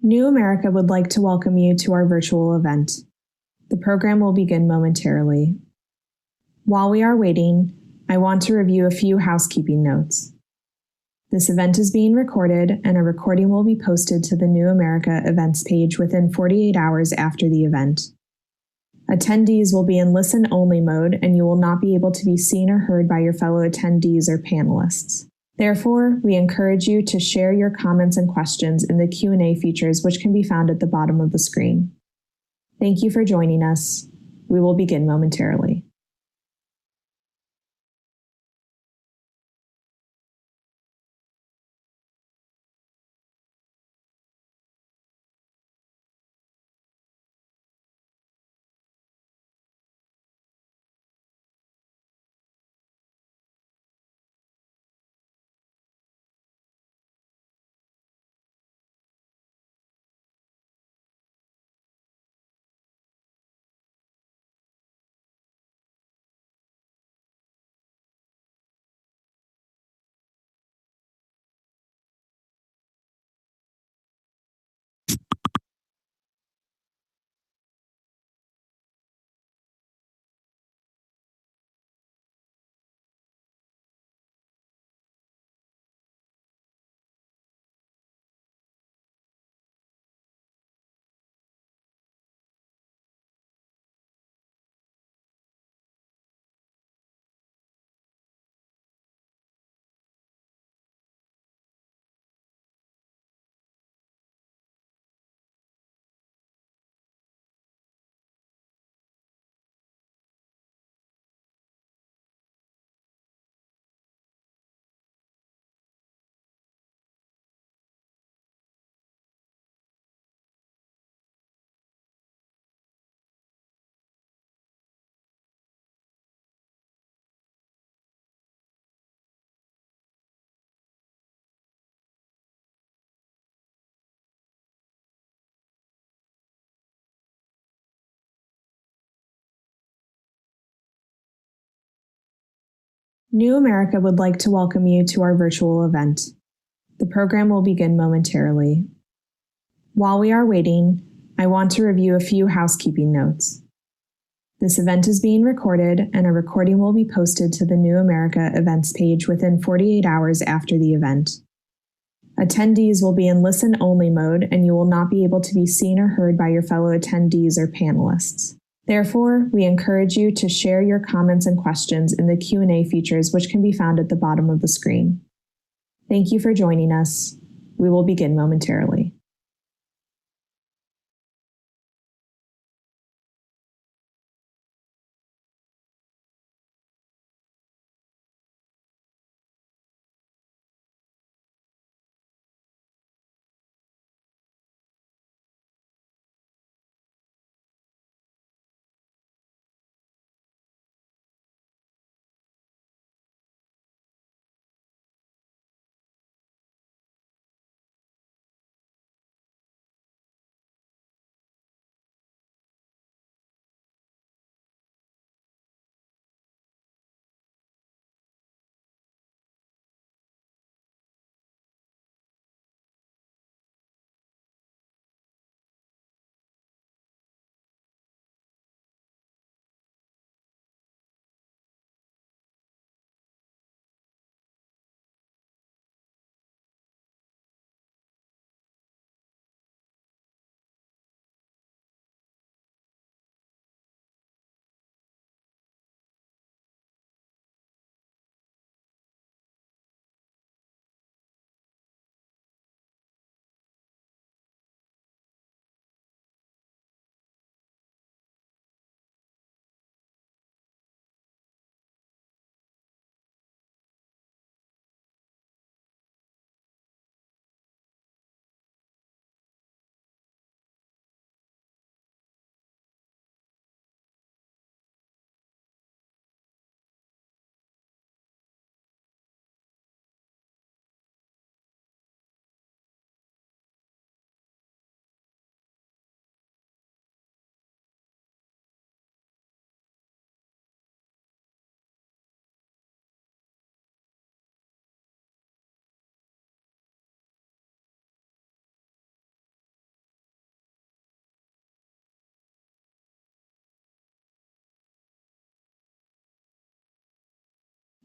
New America would like to welcome you to our virtual event. The program will begin momentarily. While we are waiting, I want to review a few housekeeping notes. This event is being recorded, and a recording will be posted to the New America events page within 48 hours after the event. Attendees will be in listen-only mode, and you will not be able to be seen or heard by your fellow attendees or panelists. Therefore, we encourage you to share your comments and questions in the Q&A features, which can be found at the bottom of the screen. Thank you for joining us. We will begin momentarily. New America would like to welcome you to our virtual event. The program will begin momentarily. While we are waiting, I want to review a few housekeeping notes. This event is being recorded, and a recording will be posted to the New America events page within 48 hours after the event. Attendees will be in listen-only mode, and you will not be able to be seen or heard by your fellow attendees or panelists. Therefore, we encourage you to share your comments and questions in the Q&A features, which can be found at the bottom of the screen. Thank you for joining us. We will begin momentarily.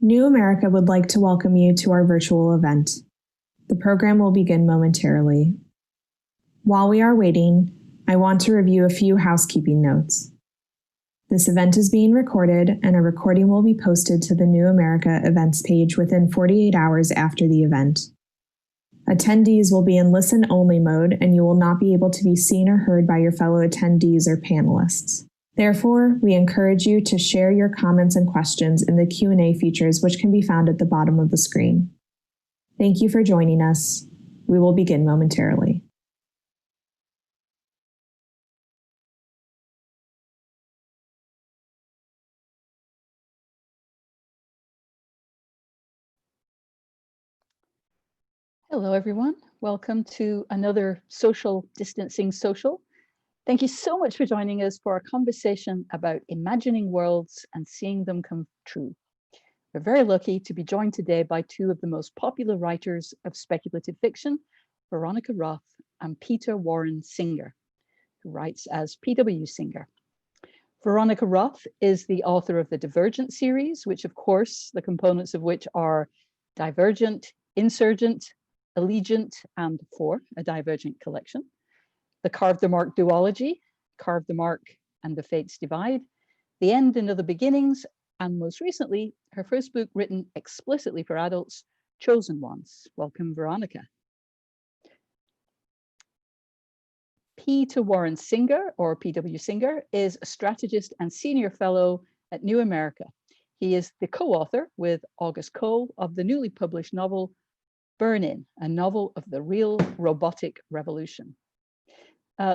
New America would like to welcome you to our virtual event. The program will begin momentarily. While we are waiting, I want to review a few housekeeping notes. This event is being recorded, and a recording will be posted to the New America events page within 48 hours after the event. Attendees will be in listen-only mode, and you will not be able to be seen or heard by your fellow attendees or panelists. Therefore, we encourage you to share your comments and questions in the Q&A features, which can be found at the bottom of the screen. Thank you for joining us. We will begin momentarily. Hello, everyone. Welcome to another social distancing social. Thank you so much for joining us for a conversation about imagining worlds and seeing them come true. We're very lucky to be joined today by two of the most popular writers of speculative fiction, Veronica Roth and Peter Warren Singer, who writes as P.W. Singer. Veronica Roth is the author of the Divergent series, which of course, the components of which are Divergent, Insurgent, Allegiant, and For, a Divergent collection. The Carve the Mark duology, Carve the Mark and the Fates Divide, The End and Other Beginnings, and most recently, her first book written explicitly for adults, Chosen Ones. Welcome, Veronica. Peter Warren Singer, or P.W. Singer, is a strategist and senior fellow at New America. He is the co-author with August Cole of the newly published novel, Burn In, a novel of the real robotic revolution.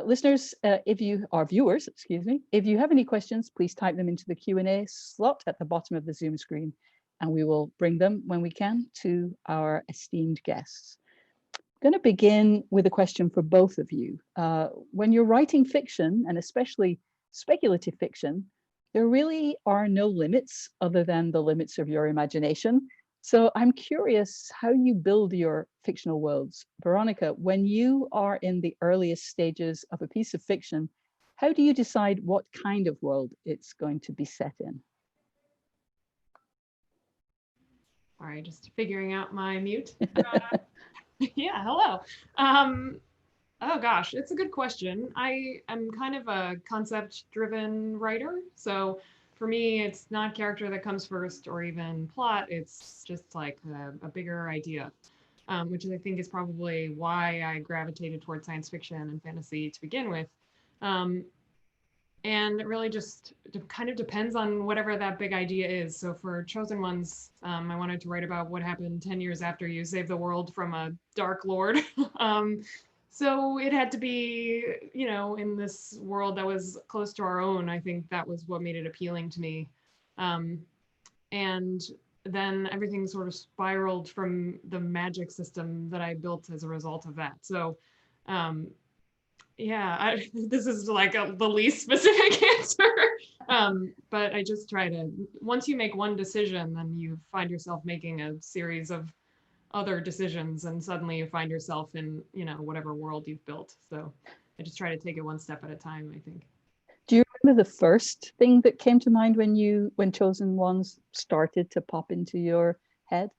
Listeners, viewers, if you have any questions, please type them into the Q&A slot at the bottom of the Zoom screen, and we will bring them when we can to our esteemed guests. I'm going to begin with a question for both of you. When you're writing fiction, and especially speculative fiction, there really are no limits other than the limits of your imagination. So I'm curious how you build your fictional worlds. Veronica, when you are in the earliest stages of a piece of fiction, how do you decide what kind of world it's going to be set in? All right, just figuring out my mute. Yeah, hello. Oh gosh, it's a good question. I am kind of a concept-driven writer, so for me, it's not character that comes first or even plot. It's just like a bigger idea, which I think is probably why I gravitated towards science fiction and fantasy to begin with. And it really just kind of depends on whatever that big idea is. So for Chosen Ones, I wanted to write about what happened 10 years after you saved the world from a dark lord. So it had to be, you know, in this world that was close to our own. I think that was what made it appealing to me. And then everything sort of spiraled from the magic system that I built as a result of that. So yeah, this is like the least specific answer. But I just try to, once you make one decision, then you find yourself making a series of other decisions, and suddenly you find yourself in, you know, whatever world you've built. So I just try to take it one step at a time, I think. Do you remember the first thing that came to mind when Chosen Ones started to pop into your head?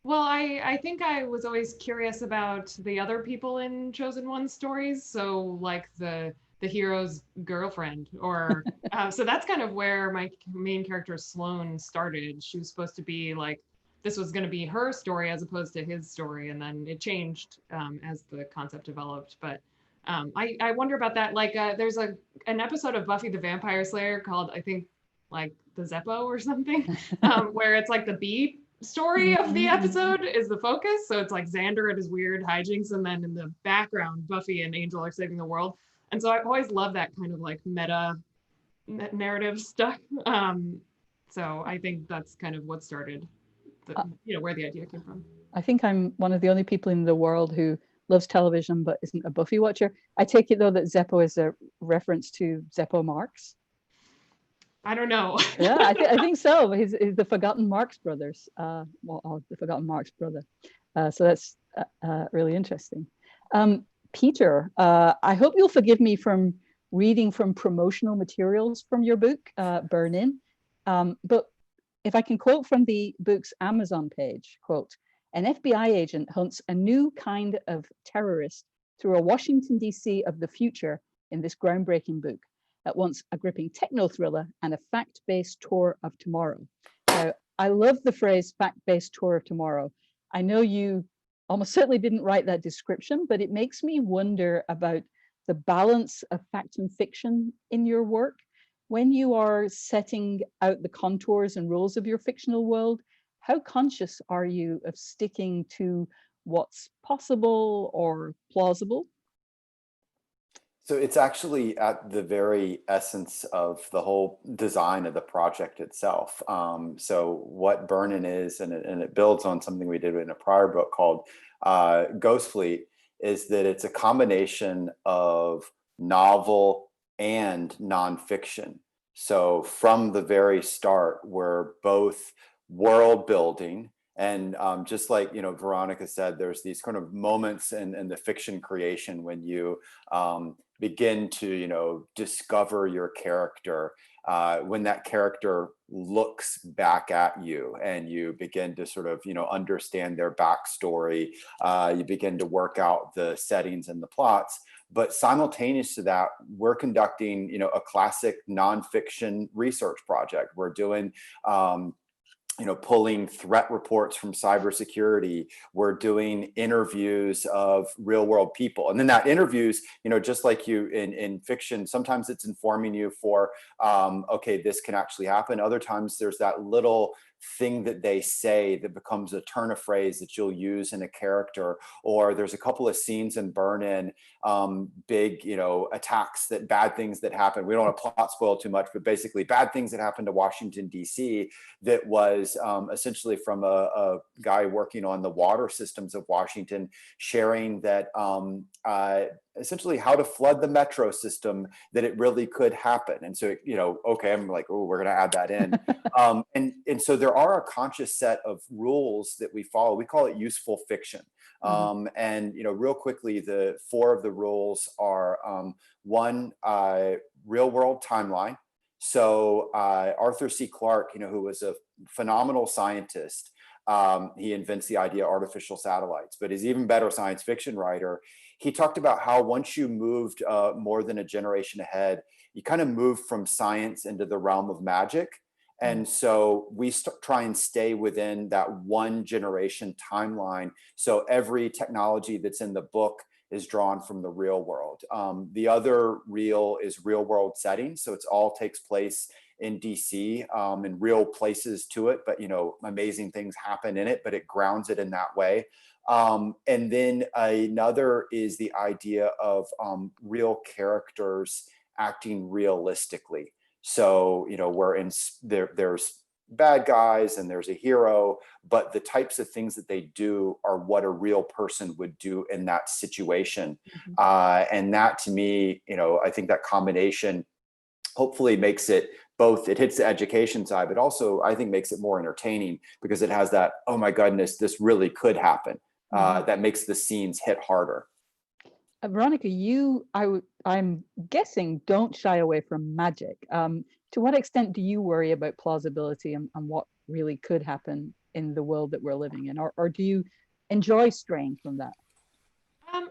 Well, I think I was always curious about the other people in Chosen One's stories. So like the hero's girlfriend, or so that's kind of where my main character Sloane started. She was supposed to be like, this was going to be her story as opposed to his story, and then it changed as the concept developed. But I wonder about that. Like there's an episode of Buffy the Vampire Slayer called, I think, like the Zeppo or something, where it's like the bee story of the episode is the focus. So it's like Xander and his weird hijinks, and then in the background, Buffy and Angel are saving the world. And so I've always loved that kind of like meta narrative stuff. So I think that's kind of what started, where the idea came from. I think I'm one of the only people in the world who loves television but isn't a Buffy watcher. I take it though that Zeppo is a reference to Zeppo Marx. I don't know. Yeah, I think so. He's the Forgotten Marx brothers. The Forgotten Marx brother. So that's really interesting. Peter, I hope you'll forgive me from reading from promotional materials from your book, Burn In. But if I can quote from the book's Amazon page, quote, an FBI agent hunts a new kind of terrorist through a Washington, D.C. of the future in this groundbreaking book, at once a gripping techno thriller and a fact-based tour of tomorrow. Now, I love the phrase fact-based tour of tomorrow. I know you almost certainly didn't write that description, but it makes me wonder about the balance of fact and fiction in your work. When you are setting out the contours and rules of your fictional world, how conscious are you of sticking to what's possible or plausible? So it's actually at the very essence of the whole design of the project itself. So what Burnin is, and it builds on something we did in a prior book called Ghost Fleet, is that it's a combination of novel and nonfiction. So from the very start, we're both world building, and just like, Veronica said, there's these kind of moments in the fiction creation when you begin to, discover your character, when that character looks back at you and you begin to sort of, understand their backstory, you begin to work out the settings and the plots. But simultaneous to that, we're conducting, a classic nonfiction research project. We're doing pulling threat reports from cybersecurity. We're doing interviews of real world people. And then that interviews, just like you in fiction, sometimes it's informing you for, okay, this can actually happen. Other times there's that little thing that they say that becomes a turn of phrase that you'll use in a character. Or there's a couple of scenes in Burn-In, big, attacks, that bad things that happen. We don't want to plot spoil too much, but basically bad things that happened to Washington, D.C. that was essentially from a guy working on the water systems of Washington, sharing that essentially how to flood the metro system, that it really could happen. And so, okay, I'm like, oh, we're going to add that in. And so there are a conscious set of rules that we follow. We call it useful fiction. And, real quickly, the 4 of the rules are one, real world timeline. So Arthur C. Clarke, who was a phenomenal scientist, he invents the idea of artificial satellites, but he's even better science fiction writer. He talked about how once you moved more than a generation ahead, you kind of moved from science into the realm of magic. And so we try and stay within that one generation timeline. So every technology that's in the book is drawn from the real world. The other real is real world settings. So it's all takes place in DC, in real places to it, but amazing things happen in it, but it grounds it in that way. And then another is the idea of real characters acting realistically. So, there's bad guys and there's a hero, but the types of things that they do are what a real person would do in that situation. And that, to me, I think that combination hopefully makes it both, it hits the education side, but also I think makes it more entertaining because it has that, oh my goodness, this really could happen. That makes the scenes hit harder. Veronica, I'm guessing, don't shy away from magic. To what extent do you worry about plausibility and what really could happen in the world that we're living in? Or do you enjoy straying from that?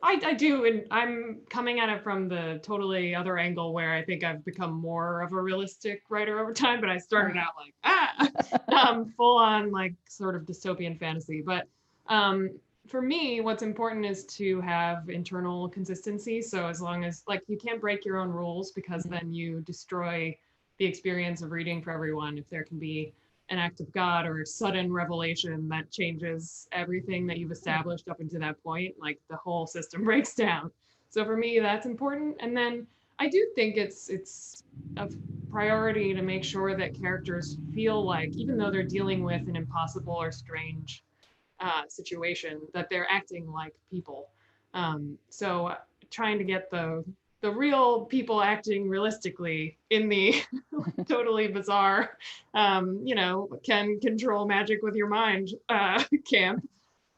I do, and I'm coming at it from the totally other angle where I think I've become more of a realistic writer over time, but I started out like, full on like sort of dystopian fantasy. But for me, what's important is to have internal consistency. So as long as, like, you can't break your own rules, because then you destroy the experience of reading for everyone. If there can be an act of God or a sudden revelation that changes everything that you've established up until that point, like the whole system breaks down. So for me, that's important. And then I do think it's a priority to make sure that characters feel like, even though they're dealing with an impossible or strange situation, that they're acting like people. So trying to get the real people acting realistically in the totally bizarre, can control magic with your mind camp.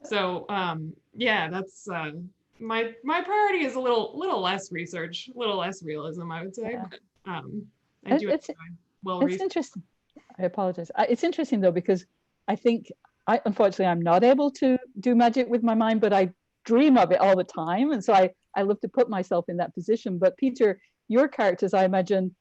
So yeah, that's my priority is a little less research, a little less realism, I would say. Yeah. But I do enjoy well researched. It's interesting. I apologize. It's interesting though, because I think unfortunately I'm not able to do magic with my mind, but I dream of it all the time. And so I love to put myself in that position. But Peter, your characters, I imagine,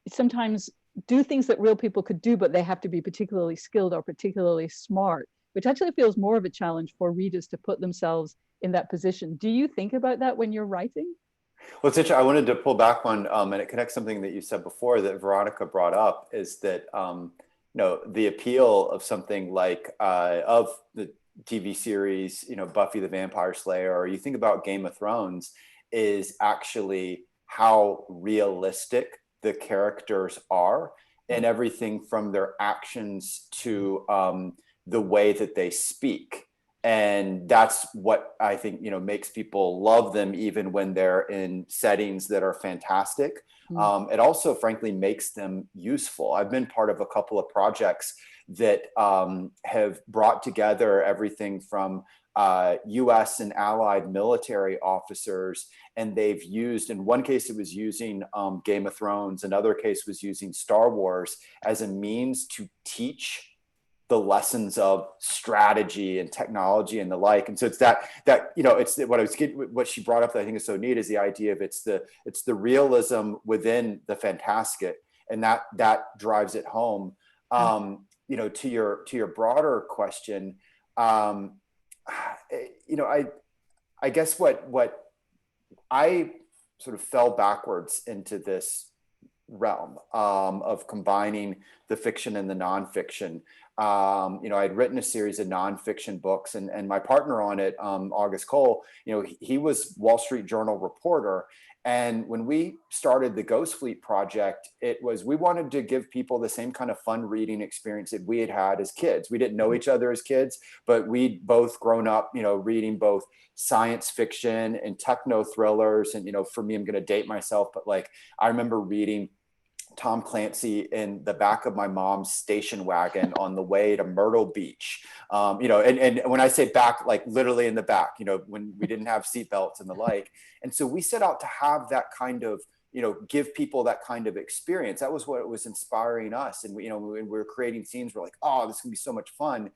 sometimes do things that real people could do, but they have to be particularly skilled or particularly smart, which actually feels more of a challenge for readers to put themselves in that position. Do you think about that when you're writing? Well, it's interesting. I wanted to pull back on, and it connects something that you said before that Veronica brought up, is that the appeal of something like of the TV series, Buffy the Vampire Slayer, or you think about Game of Thrones, is actually how realistic the characters are, and everything from their actions to the way that they speak. And that's what I think, makes people love them even when they're in settings that are fantastic. It also, frankly, makes them useful. I've been part of a couple of projects that have brought together everything from US and allied military officers, and they've used, in one case it was using Game of Thrones, another case was using Star Wars as a means to teach the lessons of strategy and technology and the like. And so it's that it's what I was getting, what she brought up that I think is so neat, is the idea of it's the realism within the fantastic, and that drives it home. To your broader question, I guess what I sort of fell backwards into this realm of combining the fiction and the nonfiction. I'd written a series of nonfiction books, and my partner on it, August Cole, he was Wall Street Journal reporter. And when we started the Ghost Fleet project, we wanted to give people the same kind of fun reading experience that we had had as kids. We didn't know each other as kids, but we'd both grown up, reading both science fiction and techno thrillers. And, for me, I'm going to date myself, but I remember reading Tom Clancy in the back of my mom's station wagon on the way to Myrtle Beach. And when I say back, literally in the back, when we didn't have seatbelts and the like. And so we set out to have that kind of, give people that kind of experience. That was what was inspiring us. And when we were creating scenes, we're like, oh, this can be so much fun.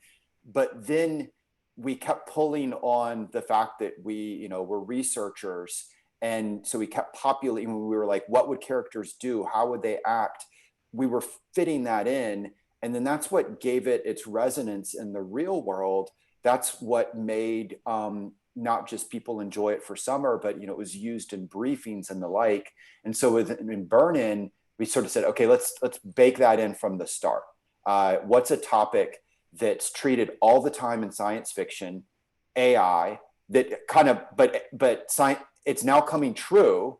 But then we kept pulling on the fact that we, were researchers. And so we kept populating. We were like, what would characters do? How would they act? We were fitting that in. And then that's what gave it its resonance in the real world. That's what made not just people enjoy it for summer, but, it was used in briefings and the like. And so in Burn-In, we sort of said, okay, let's bake that in from the start. What's a topic that's treated all the time in science fiction, AI, that kind of, but science, it's now coming true,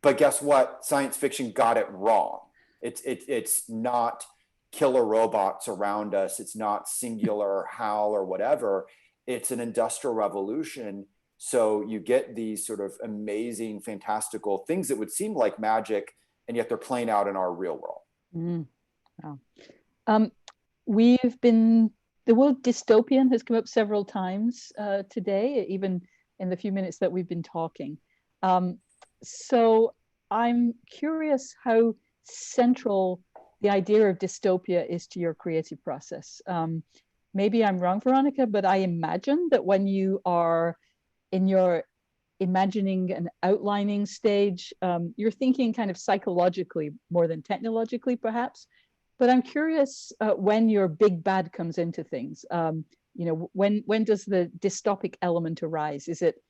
but guess what? Science fiction got it wrong. It's not killer robots around us. It's not singular HAL or whatever. It's an industrial revolution. So you get these sort of amazing, fantastical things that would seem like magic, and yet they're playing out in our real world. Wow. The word dystopian has come up several times today, even in the few minutes that we've been talking. So I'm curious how central the idea of dystopia is to your creative process. Maybe I'm wrong, Veronica, but I imagine that when you are in your imagining and outlining stage, you're thinking kind of psychologically more than technologically, perhaps. But I'm curious when your big bad comes into things. When does the dystopic element arise? Is it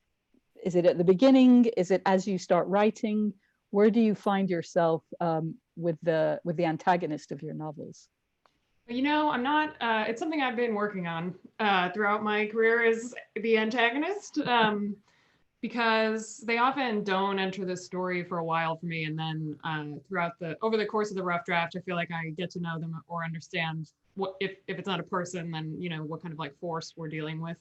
at the beginning? Is it as you start writing? Where do you find yourself with the antagonist of your novels? I'm not, it's something I've been working on throughout my career, is the antagonist, because they often don't enter the story for a while for me. And then over the course of the rough draft, I feel like I get to know them or understand what, if it's not a person, then, what kind of force we're dealing with.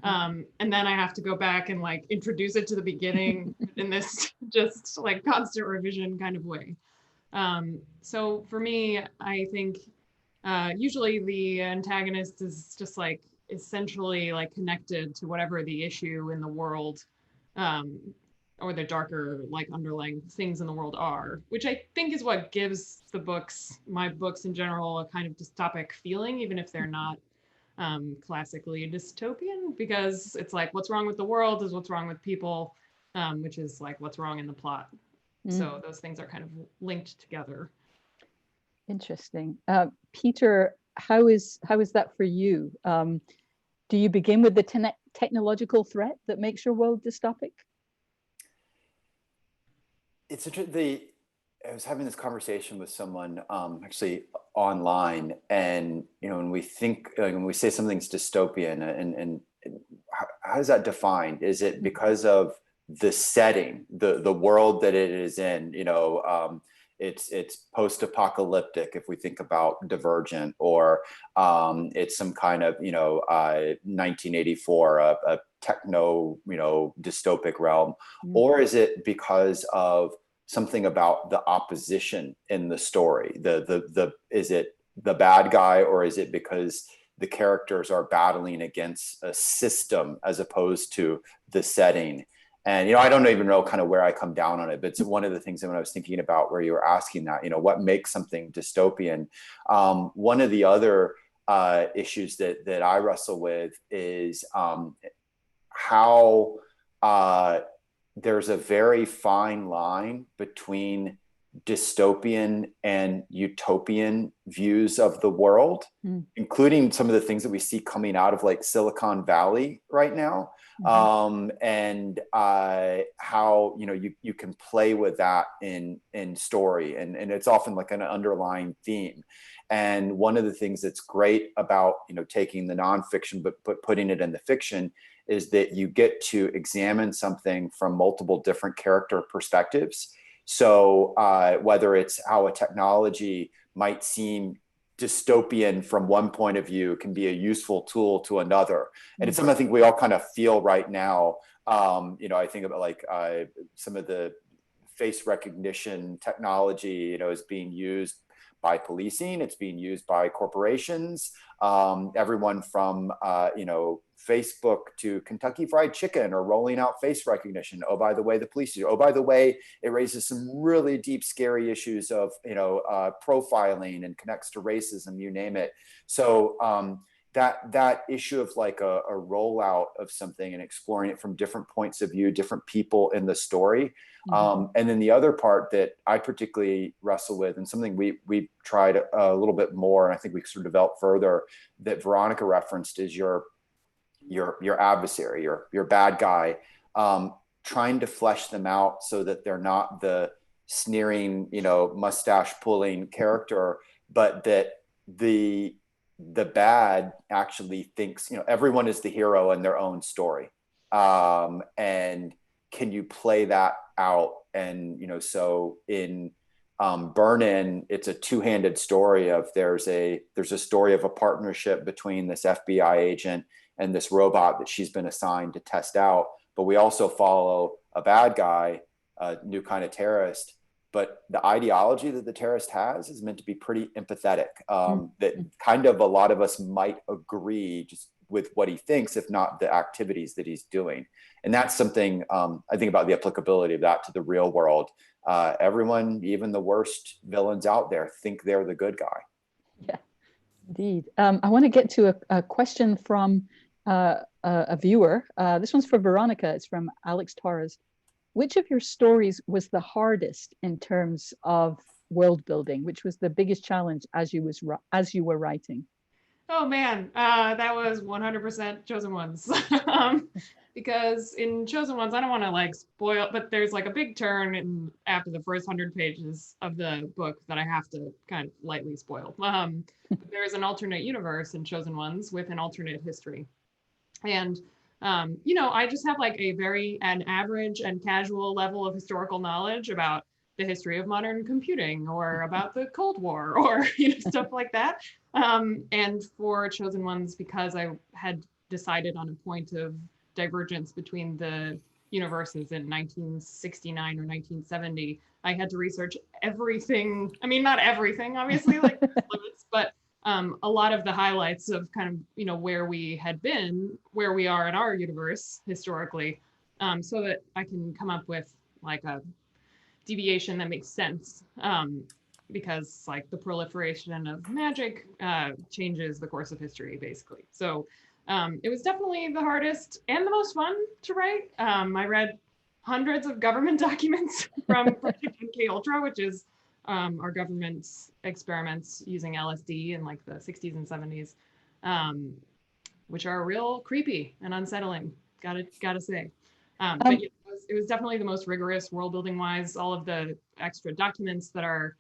And then I have to go back and introduce it to the beginning in this just constant revision kind of way. So for me, I think usually the antagonist is just essentially connected to whatever the issue in the world or the darker like underlying things in the world are, which I think is what gives my books in general, a kind of dystopic feeling, even if they're not classically dystopian, because it's like what's wrong with the world is what's wrong with people, which is like what's wrong in the plot. So those things are kind of linked together. Interesting. Peter, how is that for you? Do you begin with the technological threat that makes your world dystopic? It's interesting. I was having this conversation with someone actually online, and when we think, when we say something's dystopian, and how is that defined? Is it because of the setting, the world that it is in? It's post-apocalyptic if we think about Divergent, or it's some kind of 1984 a techno dystopic realm, or is it because of something about the opposition in the story? Is it the bad guy, or is it because the characters are battling against a system as opposed to the setting? And I don't even know kind of where I come down on it, but it's one of the things that when I was thinking about where you were asking that, what makes something dystopian. One of the other issues that I wrestle with is how there's a very fine line between dystopian and utopian views of the world, including some of the things that we see coming out of like Silicon Valley right now. And how you can play with that in story, and it's often like an underlying theme. And one of the things that's great about taking the nonfiction but putting it in the fiction is that you get to examine something from multiple different character perspectives. So whether it's how a technology might seem dystopian from one point of view can be a useful tool to another. And it's something I think we all kind of feel right now. I think about like some of the face recognition technology, is being used by policing. It's being used by corporations. Everyone from, Facebook to Kentucky Fried Chicken are rolling out face recognition. Oh, by the way, the police do. Oh, by the way, it raises some really deep, scary issues of, profiling, and connects to racism, you name it. So that issue of like a rollout of something and exploring it from different points of view, different people in the story. And then the other part that I particularly wrestle with, and something we tried a little bit more, and I think we sort of developed further, that Veronica referenced, is your adversary, your bad guy, trying to flesh them out so that they're not the sneering, mustache pulling character, but that the bad actually thinks, everyone is the hero in their own story. And can you play that out? And, so in Burn-In, it's a two-handed story of there's a story of a partnership between this FBI agent and this robot that she's been assigned to test out. But we also follow a bad guy, a new kind of terrorist. But the ideology that the terrorist has is meant to be pretty empathetic, that kind of a lot of us might agree just with what he thinks, if not the activities that he's doing. And that's something I think about the applicability of that to the real world. Everyone, even the worst villains out there, think they're the good guy. Yeah, indeed. I want to get to a question from a viewer. This one's for Veronica. It's from Alex Torres. Which of your stories was the hardest in terms of world building? Which was the biggest challenge as you were writing? Oh man, that was 100% Chosen Ones. Because in Chosen Ones, I don't want to like spoil, but there's like a big turn after the first 100 pages of the book that I have to kind of lightly spoil. There is an alternate universe in Chosen Ones with an alternate history. And I just have like an average and casual level of historical knowledge about the history of modern computing, or about the Cold War, or stuff like that. And for Chosen Ones, because I had decided on a point of divergence between the universes in 1969 or 1970, I had to research everything. I mean, not everything, obviously, like limits, but a lot of the highlights of kind of, where we had been, where we are in our universe historically. so that I can come up with like a deviation that makes sense. Because like the proliferation of magic changes the course of history, basically. So it was definitely the hardest and the most fun to write. I read hundreds of government documents from Project MK Ultra, which is our government's experiments using LSD in like the 60s and 70s, which are real creepy and unsettling. Gotta say. But yeah, it was definitely the most rigorous world building wise. All of the extra documents that are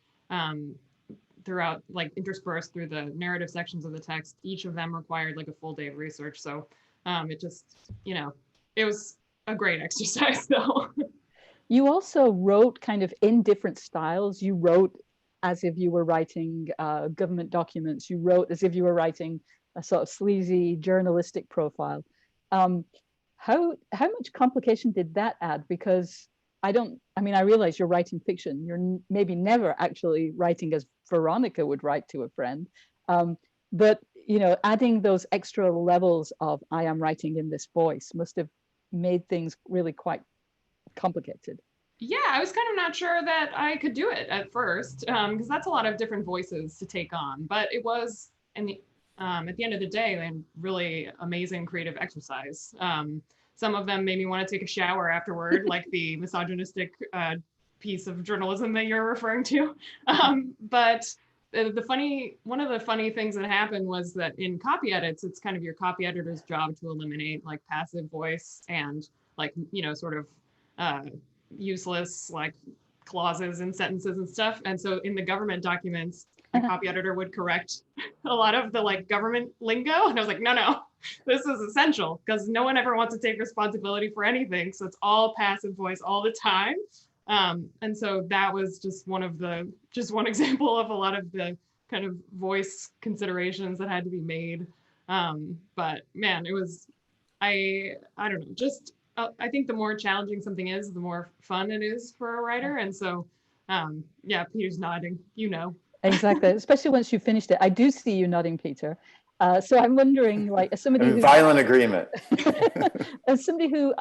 throughout, like interspersed through the narrative sections of the text, each of them required like a full day of research. So it just, it was a great exercise though. You also wrote kind of in different styles. You wrote as if you were writing government documents. You wrote as if you were writing a sort of sleazy journalistic profile. How much complication did that add? Because I realize you're writing fiction. You're maybe never actually writing as Veronica would write to a friend. But, adding those extra levels of I am writing in this voice must have made things really quite complicated. Yeah, I was kind of not sure that I could do it at first, because that's a lot of different voices to take on. But it was, at the end of the day, a really amazing creative exercise. Some of them made me want to take a shower afterward, like the misogynistic piece of journalism that you're referring to. But one of the funny things that happened was that in copy edits, it's kind of your copy editor's job to eliminate like passive voice and like, sort of useless like clauses and sentences and stuff. And so in the government documents, the copy editor would correct a lot of the like government lingo. And I was like, no, this is essential because no one ever wants to take responsibility for anything. So it's all passive voice all the time. And so that was just one example of a lot of the kind of voice considerations that had to be made. But man, it was, I don't know, just I think the more challenging something is, the more fun it is for a writer. And so, yeah, Peter's nodding, Exactly, especially once you finished it. I do see you nodding, Peter. So I'm wondering, like, as somebody who violent agreement, as somebody who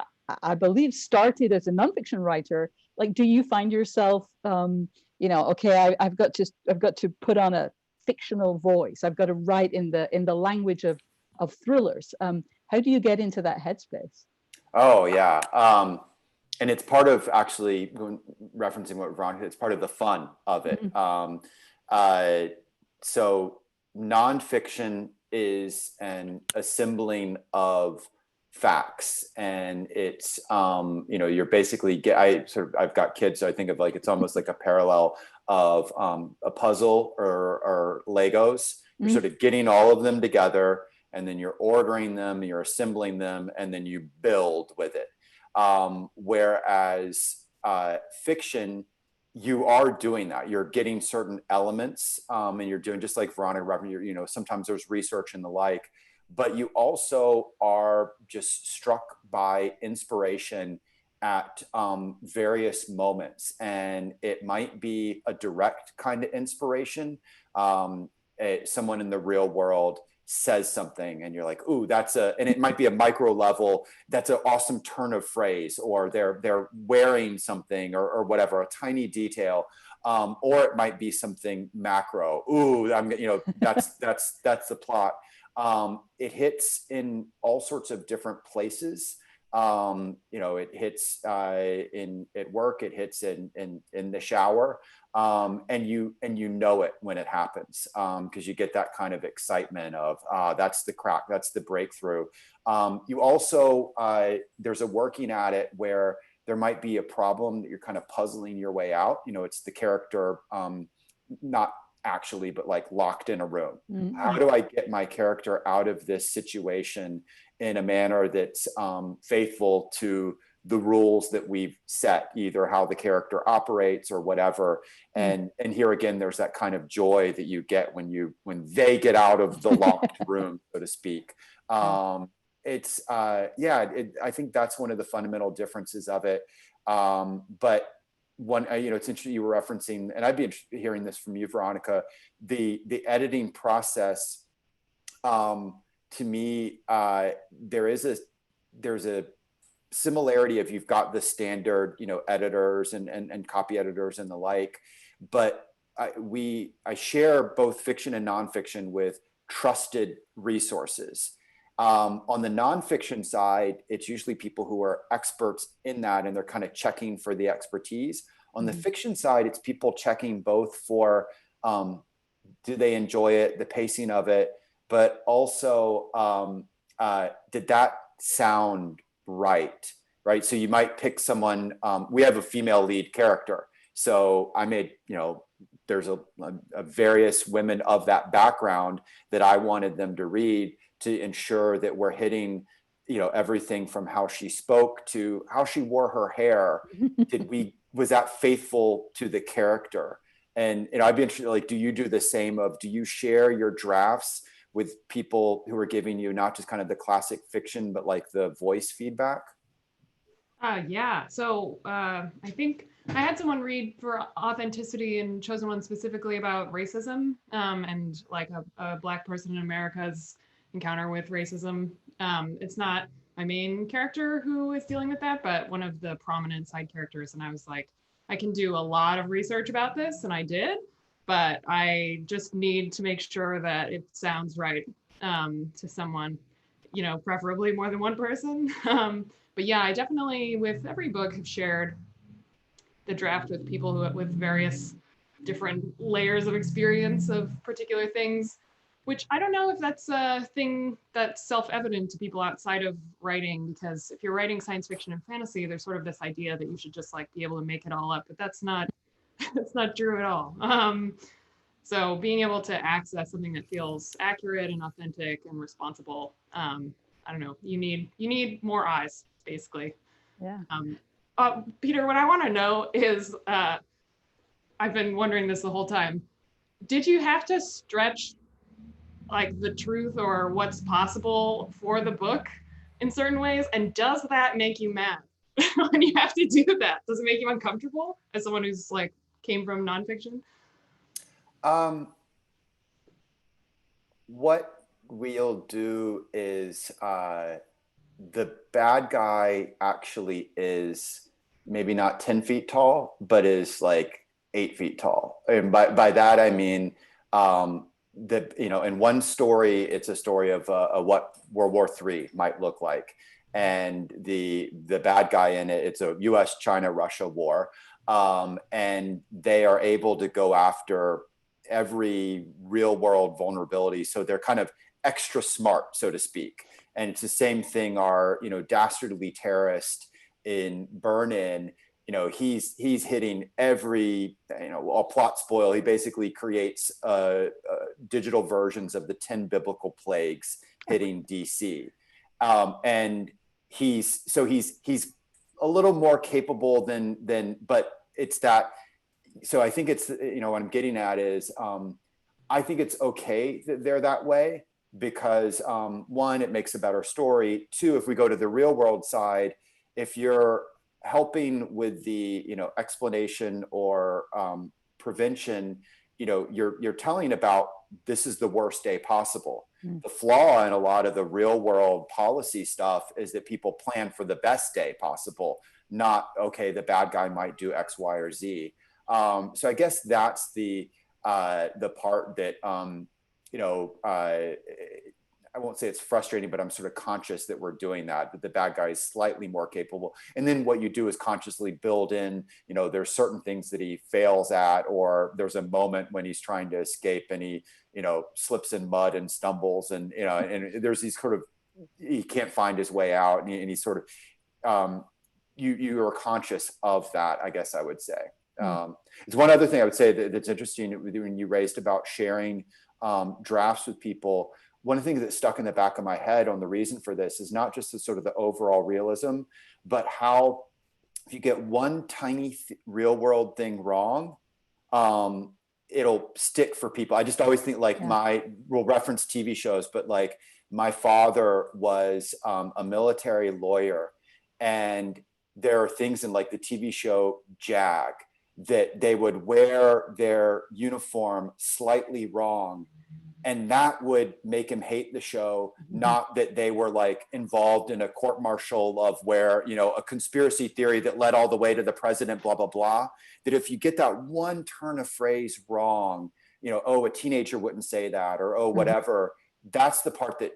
I believe started as a nonfiction writer, like, do you find yourself, okay, I've got to put on a fictional voice. I've got to write in the language of thrillers. How do you get into that headspace? Oh yeah. And it's part of actually referencing what Veronica, it's part of the fun of it. Mm-hmm. So nonfiction is an assembling of facts, and it's you're basically I've got kids, so I think of like it's almost like a parallel of a puzzle or Legos. You're sort of getting all of them together, and then you're ordering them, you're assembling them, and then you build with it. Whereas fiction, you are doing that. You're getting certain elements, and you're doing just like Veronica. Sometimes there's research and the like, but you also are just struck by inspiration at various moments, and it might be a direct kind of inspiration. Someone in the real world says something and you're like, ooh, and it might be a micro level, that's an awesome turn of phrase, or they're wearing something or whatever, a tiny detail, or it might be something macro. Ooh, that's the plot. It hits in all sorts of different places. It hits at work, it hits in the shower. And you know it when it happens, because you get that kind of excitement of that's the crack, that's the breakthrough. You also there's a working at it where there might be a problem that you're kind of puzzling your way out. It's the character, not actually, but like locked in a room. Mm-hmm. How do I get my character out of this situation in a manner that's faithful to the rules that we've set, either how the character operates or whatever. And here again, there's that kind of joy that you get when they get out of the locked room, so to speak. I think that's one of the fundamental differences of it. But it's interesting you were referencing, and I'd be interested in hearing this from you, Veronica, the editing process. To me, there's a similarity of you've got the standard, editors and copy editors and the like, but I share both fiction and nonfiction with trusted resources. On the nonfiction side, it's usually people who are experts in that, and they're kind of checking for the expertise. On the fiction side, it's people checking both for do they enjoy it, the pacing of it, but also did that sound right? So you might pick someone, we have a female lead character. So I made, there's a various women of that background that I wanted them to read to ensure that we're hitting, everything from how she spoke to how she wore her hair. Was that faithful to the character? And I'd be interested, like, do you do the same do you share your drafts with people who are giving you not just kind of the classic fiction, but like the voice feedback? Yeah. So I think I had someone read for authenticity and Chosen One specifically about racism and like a Black person in America's encounter with racism. It's not my main character who is dealing with that, but one of the prominent side characters. And I was like, I can do a lot of research about this, and I did, but I just need to make sure that it sounds right to someone, preferably more than one person. But yeah, I definitely, with every book, have shared the draft with people with various different layers of experience of particular things, which I don't know if that's a thing that's self-evident to people outside of writing, because if you're writing science fiction and fantasy, there's sort of this idea that you should just like be able to make it all up, but that's not true at all. So being able to access something that feels accurate and authentic and responsible, I don't know, you need more eyes, basically. Yeah. Peter, what I want to know is, I've been wondering this the whole time. Did you have to stretch like the truth or what's possible for the book in certain ways? And does that make you mad when you have to do that? Does it make you uncomfortable as someone who's like came from nonfiction? What we'll do is the bad guy actually is maybe not 10 feet tall, but is like 8 feet tall. And by that, I mean, in one story, it's a story of what World War III might look like. And the bad guy in it, it's a US, China, Russia war. And they are able to go after every real world vulnerability. So they're kind of extra smart, so to speak. And it's the same thing, our, dastardly terrorist in Burn-In, he's hitting every, a plot spoil. He basically creates digital versions of the 10 biblical plagues hitting DC. And he's a little more capable than, but it's that. So I think it's, what I'm getting at is, I think it's okay that they're that way because one, it makes a better story. Two, if we go to the real world side, if you're helping with the, explanation or prevention, you're telling about this is the worst day possible. The flaw in a lot of the real world policy stuff is that people plan for the best day possible, not, okay, the bad guy might do X, Y, or Z. So I guess that's the part that, I won't say it's frustrating, but I'm sort of conscious that we're doing that the bad guy is slightly more capable. And then what you do is consciously build in, there's certain things that he fails at, or there's a moment when he's trying to escape and he, slips in mud and stumbles and, and there's these sort of, he can't find his way out and he's sort of, you are conscious of that, I guess I would say. It's one other thing I would say that's interesting when you raised about sharing drafts with people. One of the things that stuck in the back of my head on the reason for this is not just the sort of the overall realism, but how if you get one tiny real world thing wrong, it'll stick for people. I just always think like we'll reference TV shows, but like my father was a military lawyer, and there are things in like the TV show Jag that they would wear their uniform slightly wrong And that would make him hate the show, not that they were like involved in a court martial of where, you know, a conspiracy theory that led all the way to the president, blah, blah, blah. That if you get that one turn of phrase wrong, you know, oh, a teenager wouldn't say that, or oh, whatever. That's the part that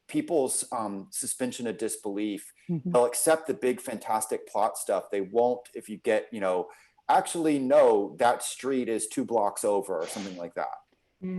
people's suspension of disbelief, they'll accept the big, fantastic plot stuff. They won't if you get, you know, actually, no, that street is 2 blocks over or something like that.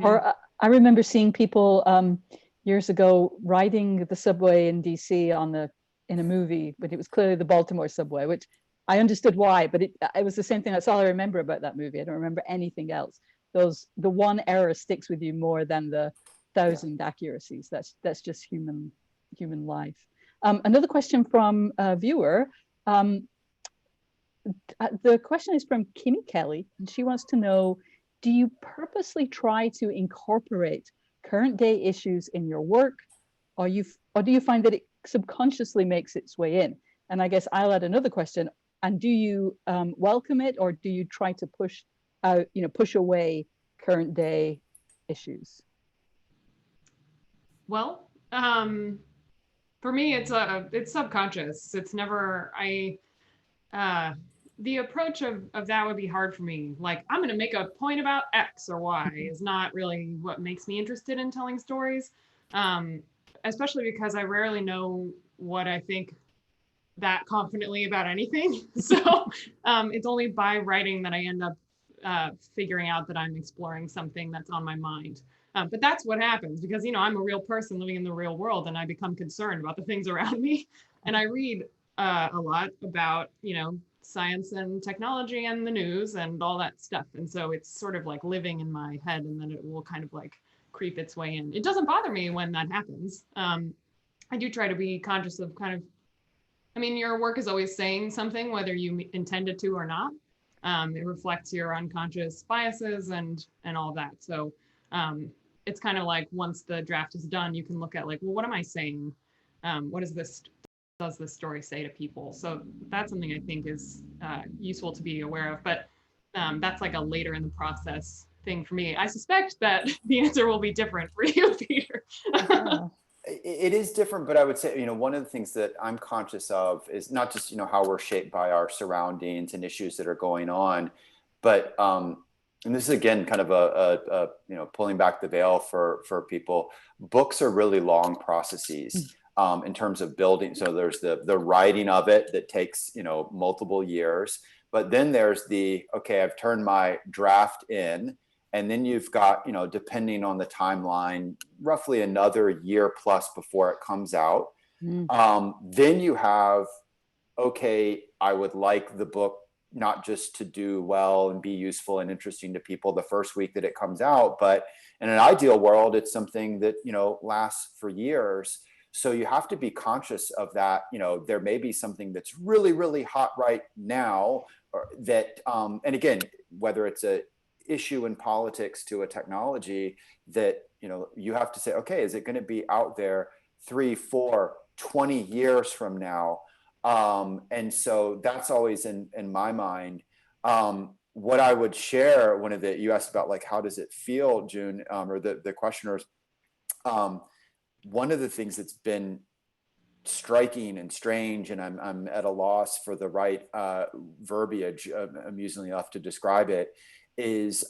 Or I remember seeing people years ago riding the subway in DC in a movie, but it was clearly the Baltimore subway, which I understood why, but it was the same thing. That's all I remember about that movie. I don't remember anything else. The one error sticks with you more than the 1,000 accuracies. That's just human life. Another question from a viewer. The question is from Kimmy Kelly, and she wants to know, do you purposely try to incorporate current day issues in your work, or do you find that it subconsciously makes its way in? And I guess I'll add another question. And do you welcome it, or do you try to push away current day issues? Well, for me, it's subconscious. It's never, the approach of that would be hard for me. Like, I'm going to make a point about X or Y is not really what makes me interested in telling stories, especially because I rarely know what I think that confidently about anything. So it's only by writing that I end up figuring out that I'm exploring something that's on my mind. But that's what happens because, you know, I'm a real person living in the real world, and I become concerned about the things around me. And I read a lot about, you know, science and technology and the news and all that stuff. And so it's sort of like living in my head, and then it will kind of like creep its way in. It doesn't bother me when that happens. I do try to be conscious of kind of, I mean, your work is always saying something, whether you intended to or not. It reflects your unconscious biases and all that. So it's kind of like once the draft is done, you can look at like, well, what am I saying? What does this story say to people? So that's something I think is useful to be aware of. But that's like a later in the process thing for me. I suspect that the answer will be different for you, Peter. It is different, but I would say, you know, one of the things that I'm conscious of is not just, you know, how we're shaped by our surroundings and issues that are going on, but and this is again kind of a you know, pulling back the veil for people. Books are really long processes in terms of building. So there's the writing of it that takes, you know, multiple years, but then there's okay, I've turned my draft in. And then you've got, you know, depending on the timeline, roughly another year plus before it comes out. Then you have, okay, I would like the book not just to do well and be useful and interesting to people the first week that it comes out, but in an ideal world, it's something that, you know, lasts for years. So you have to be conscious of that. You know, there may be something that's really, really hot right now, or that, and again, whether it's a issue in politics to a technology that, you know, you have to say, okay, is it going to be out there 3, 4, 20 years from now? And so that's always in my mind. What I would share, you asked about like, how does it feel, June, or the questioners, one of the things that's been striking and strange, and I'm at a loss for the right verbiage, amusingly enough, to describe it, is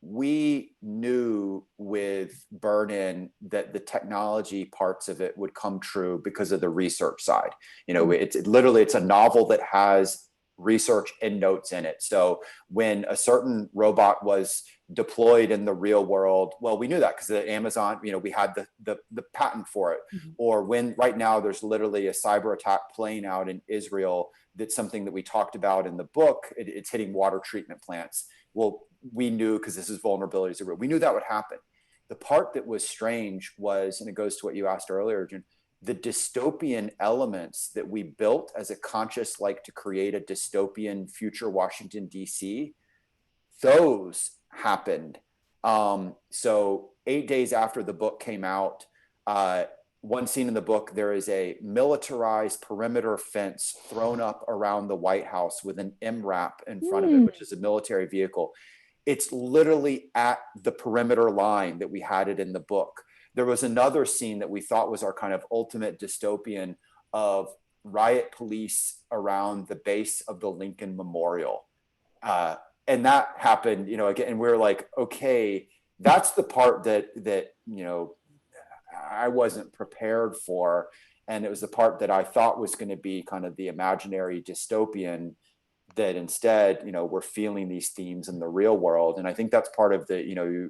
we knew with Burn-In that the technology parts of it would come true because of the research side. You know, it's a novel that has research and notes in it. So when a certain robot was deployed in the real world, well, we knew that because at Amazon, you know, we had the patent for it. Or when right now there's literally a cyber attack playing out in Israel, that's something that we talked about in the book. It's hitting water treatment plants. Well, we knew, because this is vulnerabilities, we knew that would happen. The part that was strange was, and it goes to what you asked earlier, June, the dystopian elements that we built as a conscious, like to create a dystopian future Washington, D.C., those happened. So 8 days after the book came out, one scene in the book, there is a militarized perimeter fence thrown up around the White House with an MRAP in front of it, which is a military vehicle. it's literally at the perimeter line that we had it in the book. There was another scene that we thought was our kind of ultimate dystopian of riot police around the base of the Lincoln Memorial. And that happened, you know, again, and we're like, okay, that's the part that, you know, I wasn't prepared for. And it was the part that I thought was going to be kind of the imaginary dystopian, that instead, you know, we're feeling these themes in the real world. And I think that's part of the, you know,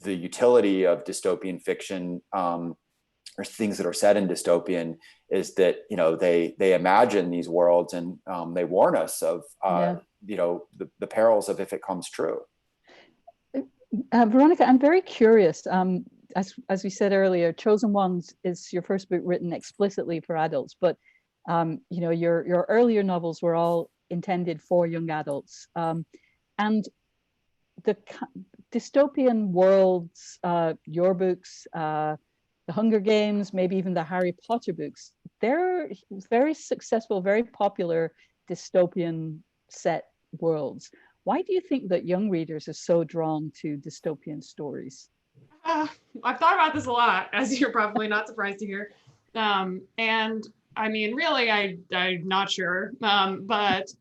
the utility of dystopian fiction, or things that are set in dystopian, is that, you know, they imagine these worlds, and they warn us of, you know, the perils of if it comes true. Veronica, I'm very curious. As we said earlier, Chosen Ones is your first book written explicitly for adults, but you know, your earlier novels were all intended for young adults, and the dystopian worlds, your books, the Hunger Games, maybe even the Harry Potter books, they're very successful, very popular dystopian set worlds. Why do you think that young readers are so drawn to dystopian stories? I've thought about this a lot, as you're probably not surprised to hear. And I mean, really, I'm not sure. But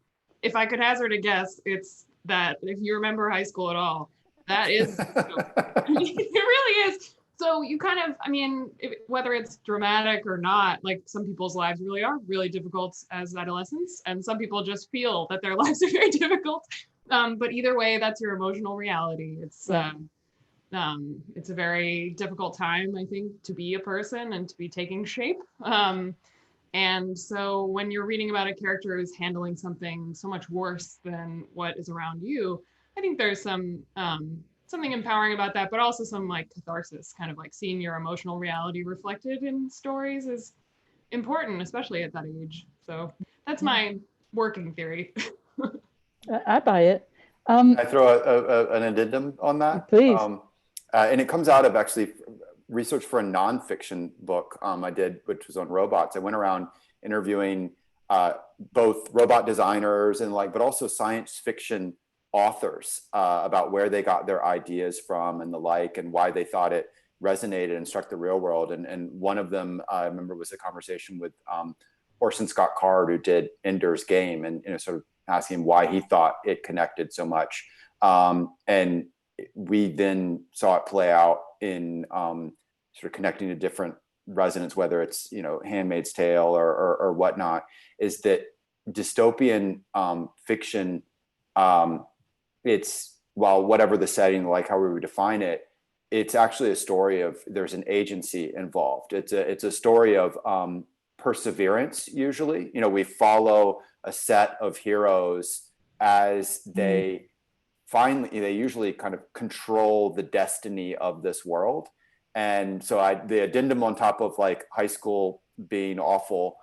if I could hazard a guess, it's that if you remember high school at all, that is, it really is. So you kind of, I mean, whether it's dramatic or not, like some people's lives really are really difficult as adolescents, and some people just feel that their lives are very difficult. But either way, that's your emotional reality. It's a very difficult time, I think, to be a person and to be taking shape. And so when you're reading about a character who's handling something so much worse than what is around you, I think there's some something empowering about that, but also some like catharsis, kind of like seeing your emotional reality reflected in stories is important, especially at that age. So that's my working theory. I buy it. I throw an addendum on that? Please. And it comes out of actually research for a nonfiction book I did, which was on robots. I went around interviewing both robot designers and but also science fiction authors about where they got their ideas from and the like, and why they thought it resonated and struck the real world. And one of them I remember was a conversation with Orson Scott Card, who did Ender's Game, and sort of asking why he thought it connected so much. And we then saw it play out in sort of connecting to different resonance, whether it's, Handmaid's Tale or whatnot, is that dystopian fiction, it's, while whatever the setting, like how we would define it, it's actually a story of, there's an agency involved. It's a story of perseverance. Usually, we follow a set of heroes as they they usually kind of control the destiny of this world. And so the addendum on top of like high school being awful,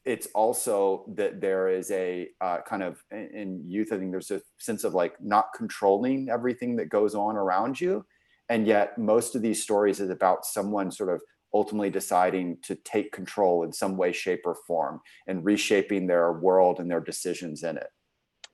it's also that there is a kind of, in youth, I think there's a sense of like not controlling everything that goes on around you. And yet most of these stories is about someone sort of ultimately deciding to take control in some way, shape, or form, and reshaping their world and their decisions in it.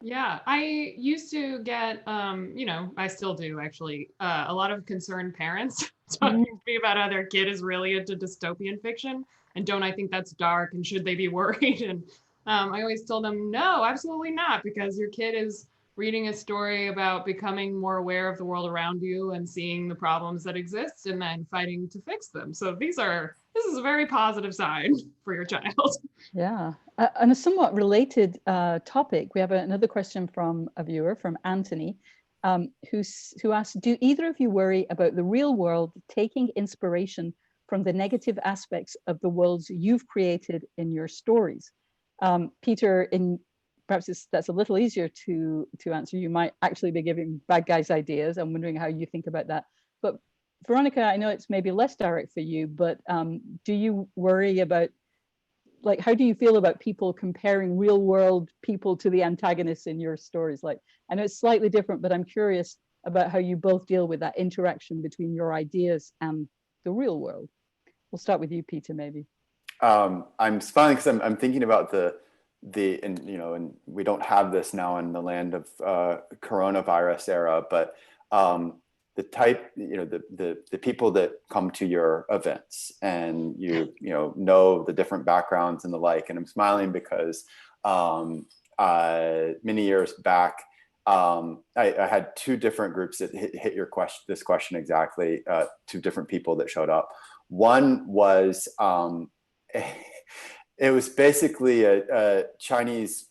Yeah, I used to get, I still do actually, a lot of concerned parents talking to me about how their kid is really into dystopian fiction, and don't I think that's dark, and should they be worried? And I always told them, no, absolutely not, because your kid is reading a story about becoming more aware of the world around you and seeing the problems that exist and then fighting to fix them. So this is a very positive sign for your child. Yeah. On a somewhat related topic, we have another question from a viewer, from Anthony, who asked, do either of you worry about the real world taking inspiration from the negative aspects of the worlds you've created in your stories? Peter, perhaps that's a little easier to answer. You might actually be giving bad guys ideas. I'm wondering how you think about that. But Veronica, I know it's maybe less direct for you, but do you worry about, like, how do you feel about people comparing real world people to the antagonists in your stories? Like, I know it's slightly different, but I'm curious about how you both deal with that interaction between your ideas and the real world. We'll start with you, Peter, maybe. I'm smiling because I'm thinking about the and we don't have this now in the land of coronavirus era, but the type, the people that come to your events, and know the different backgrounds and the like. And I'm smiling because many years back, I had two different groups that hit this question exactly. Two different people that showed up. One was it was basically a Chinese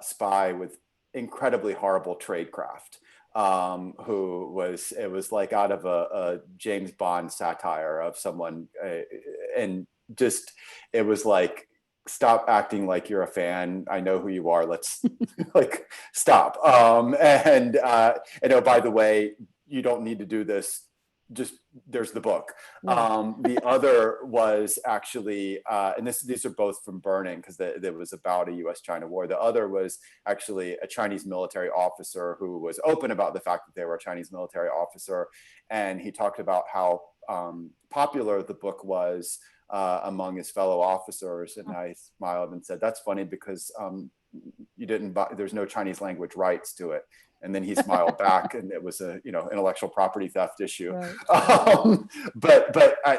spy with incredibly horrible tradecraft. It was like out of a James Bond satire of someone, and just, it was like, stop acting like you're a fan. I know who you are. Let's like stop. And oh, by the way, you don't need to do this. Just, there's the book. Yeah. The other was actually, and these are both from Burning, because there was about a U.S.-China war. The other was actually a Chinese military officer who was open about the fact that they were a Chinese military officer. And he talked about how popular the book was among his fellow officers. And I smiled and said, that's funny, because you didn't buy, there's no Chinese language rights to it. And then he smiled back, and it was a intellectual property theft issue. Right. But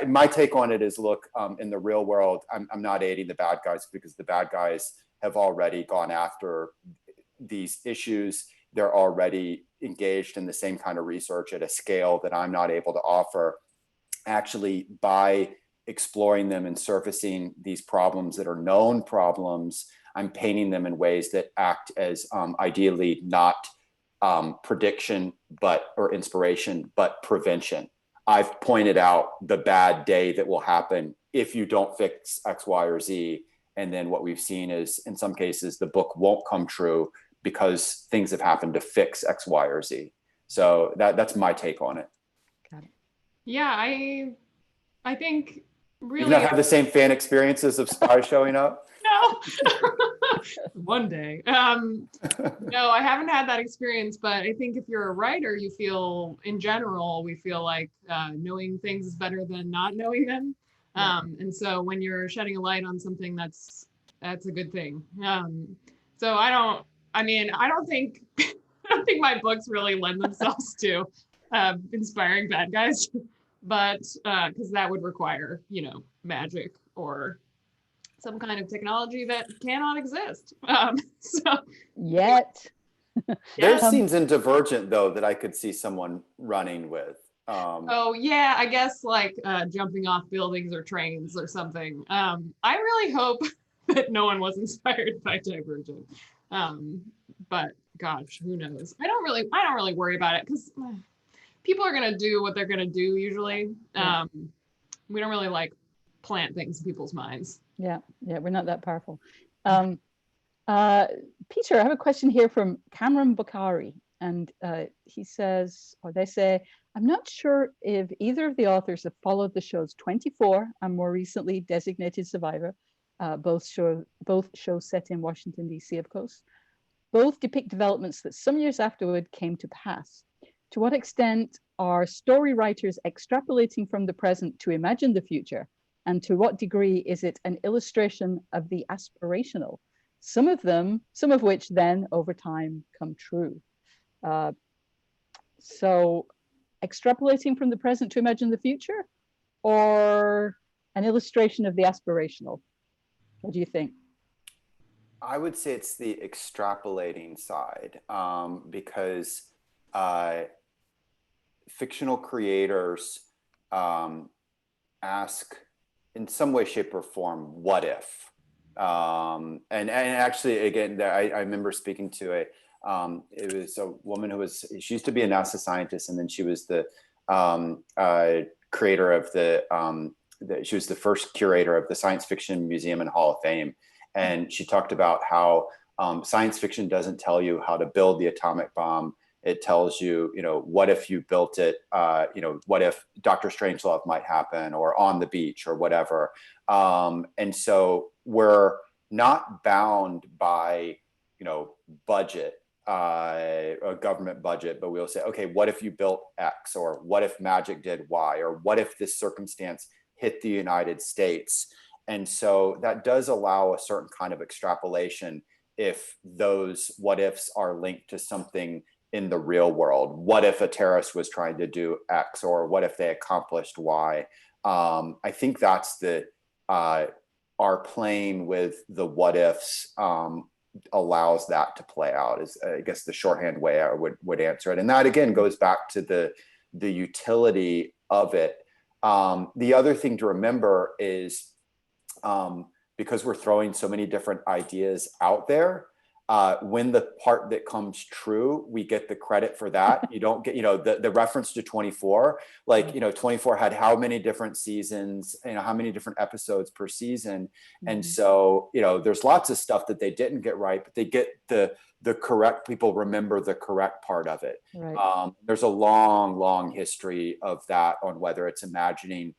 my take on it is, look, in the real world, I'm not aiding the bad guys, because the bad guys have already gone after these issues. They're already engaged in the same kind of research at a scale that I'm not able to offer. Actually, by exploring them and surfacing these problems that are known problems, I'm painting them in ways that act as ideally not prediction, or inspiration, but prevention. I've pointed out the bad day that will happen if you don't fix X, Y, or Z. And then what we've seen is, in some cases, the book won't come true because things have happened to fix X, Y, or Z. So that's my take on it. Got it. Yeah, I think really. You've not had the same fan experiences of spies showing up? No. One day. No, I haven't had that experience, but I think if you're a writer, you feel, in general, we feel like knowing things is better than not knowing them. And so when you're shedding a light on something, that's a good thing. So I don't think my books really lend themselves to inspiring bad guys, but because that would require, magic or some kind of technology that cannot exist. Yet. There's scenes in Divergent, though, that I could see someone running with. Oh yeah, I guess like jumping off buildings or trains or something. I really hope that no one was inspired by Divergent. But gosh, who knows? I don't really worry about it, because people are gonna do what they're gonna do usually. We don't really like plant things in people's minds. Yeah, we're not that powerful. Peter, I have a question here from Cameron Bukhari, and he says, or they say, I'm not sure if either of the authors have followed the shows 24 and more recently Designated Survivor, both shows set in Washington, D.C., of course. Both depict developments that some years afterward came to pass. To what extent are story writers extrapolating from the present to imagine the future? And to what degree is it an illustration of the aspirational, some of which then over time come true? So extrapolating from the present to imagine the future, or an illustration of the aspirational? What do you think? I would say it's the extrapolating side, because fictional creators ask, in some way, shape, or form, what if? And actually, again, I remember speaking to it was a woman she used to be a NASA scientist, and then she was the creator of she was the first curator of the Science Fiction Museum and Hall of Fame. And she talked about how science fiction doesn't tell you how to build the atomic bomb. It tells you, what if you built it, what if Dr. Strangelove might happen, or On the Beach, or whatever. And so we're not bound by, budget, a government budget, but we'll say, okay, what if you built X, or what if magic did Y, or what if this circumstance hit the United States? And so that does allow a certain kind of extrapolation if those what ifs are linked to something in the real world. What if a terrorist was trying to do X, or what if they accomplished Y? I think that's the our playing with the what ifs allows that to play out, is I guess the shorthand way I would answer it. And that again goes back to the utility of it. The other thing to remember is because we're throwing so many different ideas out there, when the part that comes true, we get the credit for that. You don't get, the reference to 24, like, 24 had how many different seasons, how many different episodes per season. And so, there's lots of stuff that they didn't get right, but they get the correct, people remember the correct part of it. Right. There's a long, long history of that on whether it's imagining.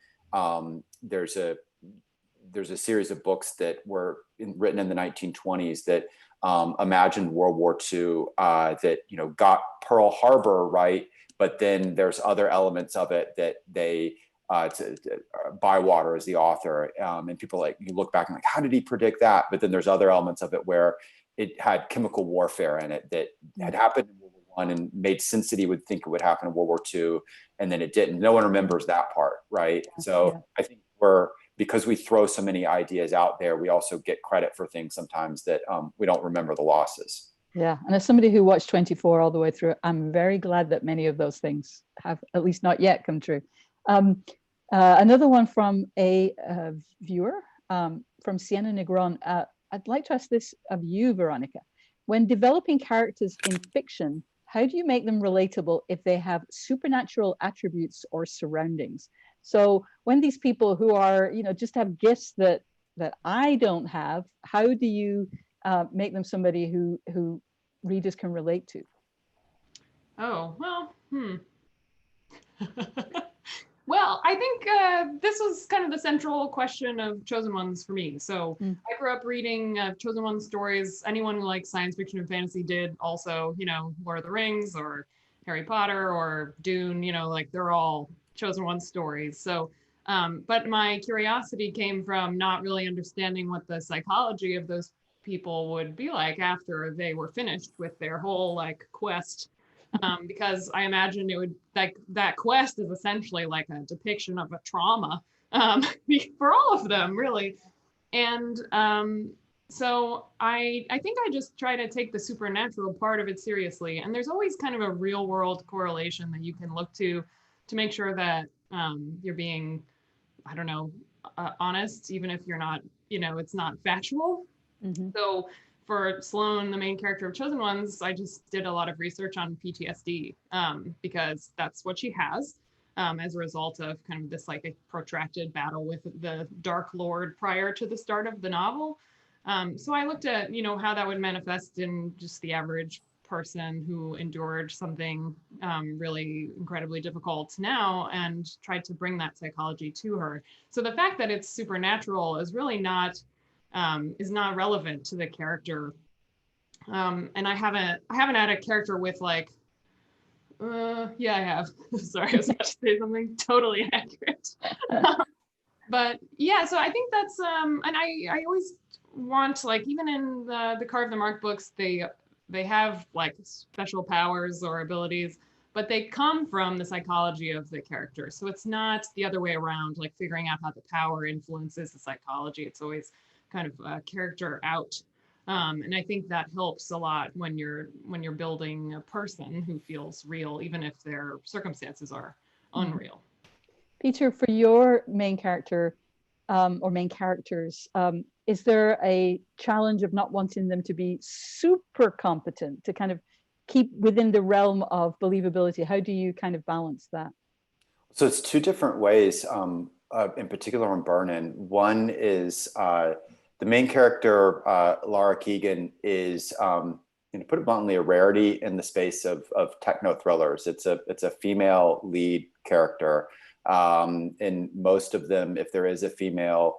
There's a series of books that were written in the 1920s that imagined World War II that got Pearl Harbor right, but then there's other elements of it that they Bywater is the author, and people you look back and how did he predict that? But then there's other elements of it where it had chemical warfare in it that had happened in World War I and made sense that he would think it would happen in World War II, and then it didn't. No one remembers that part, right? So I think because we throw so many ideas out there, we also get credit for things sometimes that we don't remember the losses. Yeah, and as somebody who watched 24 all the way through, I'm very glad that many of those things have at least not yet come true. Another one from a viewer, from Sienna Negron. I'd like to ask this of you, Veronica. When developing characters in fiction, how do you make them relatable if they have supernatural attributes or surroundings? So when these people who are, just have gifts that I don't have, how do you make them somebody who readers can relate to? Oh, well, Well, I think this was kind of the central question of Chosen Ones for me. So I grew up reading Chosen Ones stories. Anyone who likes science fiction and fantasy did also, Lord of the Rings or Harry Potter or Dune, they're all Chosen Ones stories. So, but my curiosity came from not really understanding what the psychology of those people would be like after they were finished with their whole quest. Because I imagine it would that quest is essentially like a depiction of a trauma for all of them, really. And so I think I just try to take the supernatural part of it seriously. And there's always kind of a real world correlation that you can look to make sure that you're being, I don't know, honest, even if you're not, it's not factual. So for Sloane, the main character of Chosen Ones, I just did a lot of research on PTSD because that's what she has as a result of kind of this a protracted battle with the Dark Lord prior to the start of the novel. So I looked at, how that would manifest in just the average person who endured something really incredibly difficult now and tried to bring that psychology to her. So the fact that it's supernatural is really not relevant to the character. And I haven't had a character with yeah, I have. Sorry, I was about to say something totally inaccurate. But yeah, so I think that's and I always want even in the Carve the Mark books, they have special powers or abilities, but they come from the psychology of the character. So it's not the other way around, figuring out how the power influences the psychology. It's always kind of character out. And I think that helps a lot when you're building a person who feels real, even if their circumstances are unreal. Peter, for your main character or main characters, is there a challenge of not wanting them to be super competent to kind of keep within the realm of believability? How do you kind of balance that? So it's two different ways, in particular on Burnin. One is the main character, Lara Keegan, is, to put it bluntly, a rarity in the space of techno thrillers. It's a female lead character. In most of them, if there is a female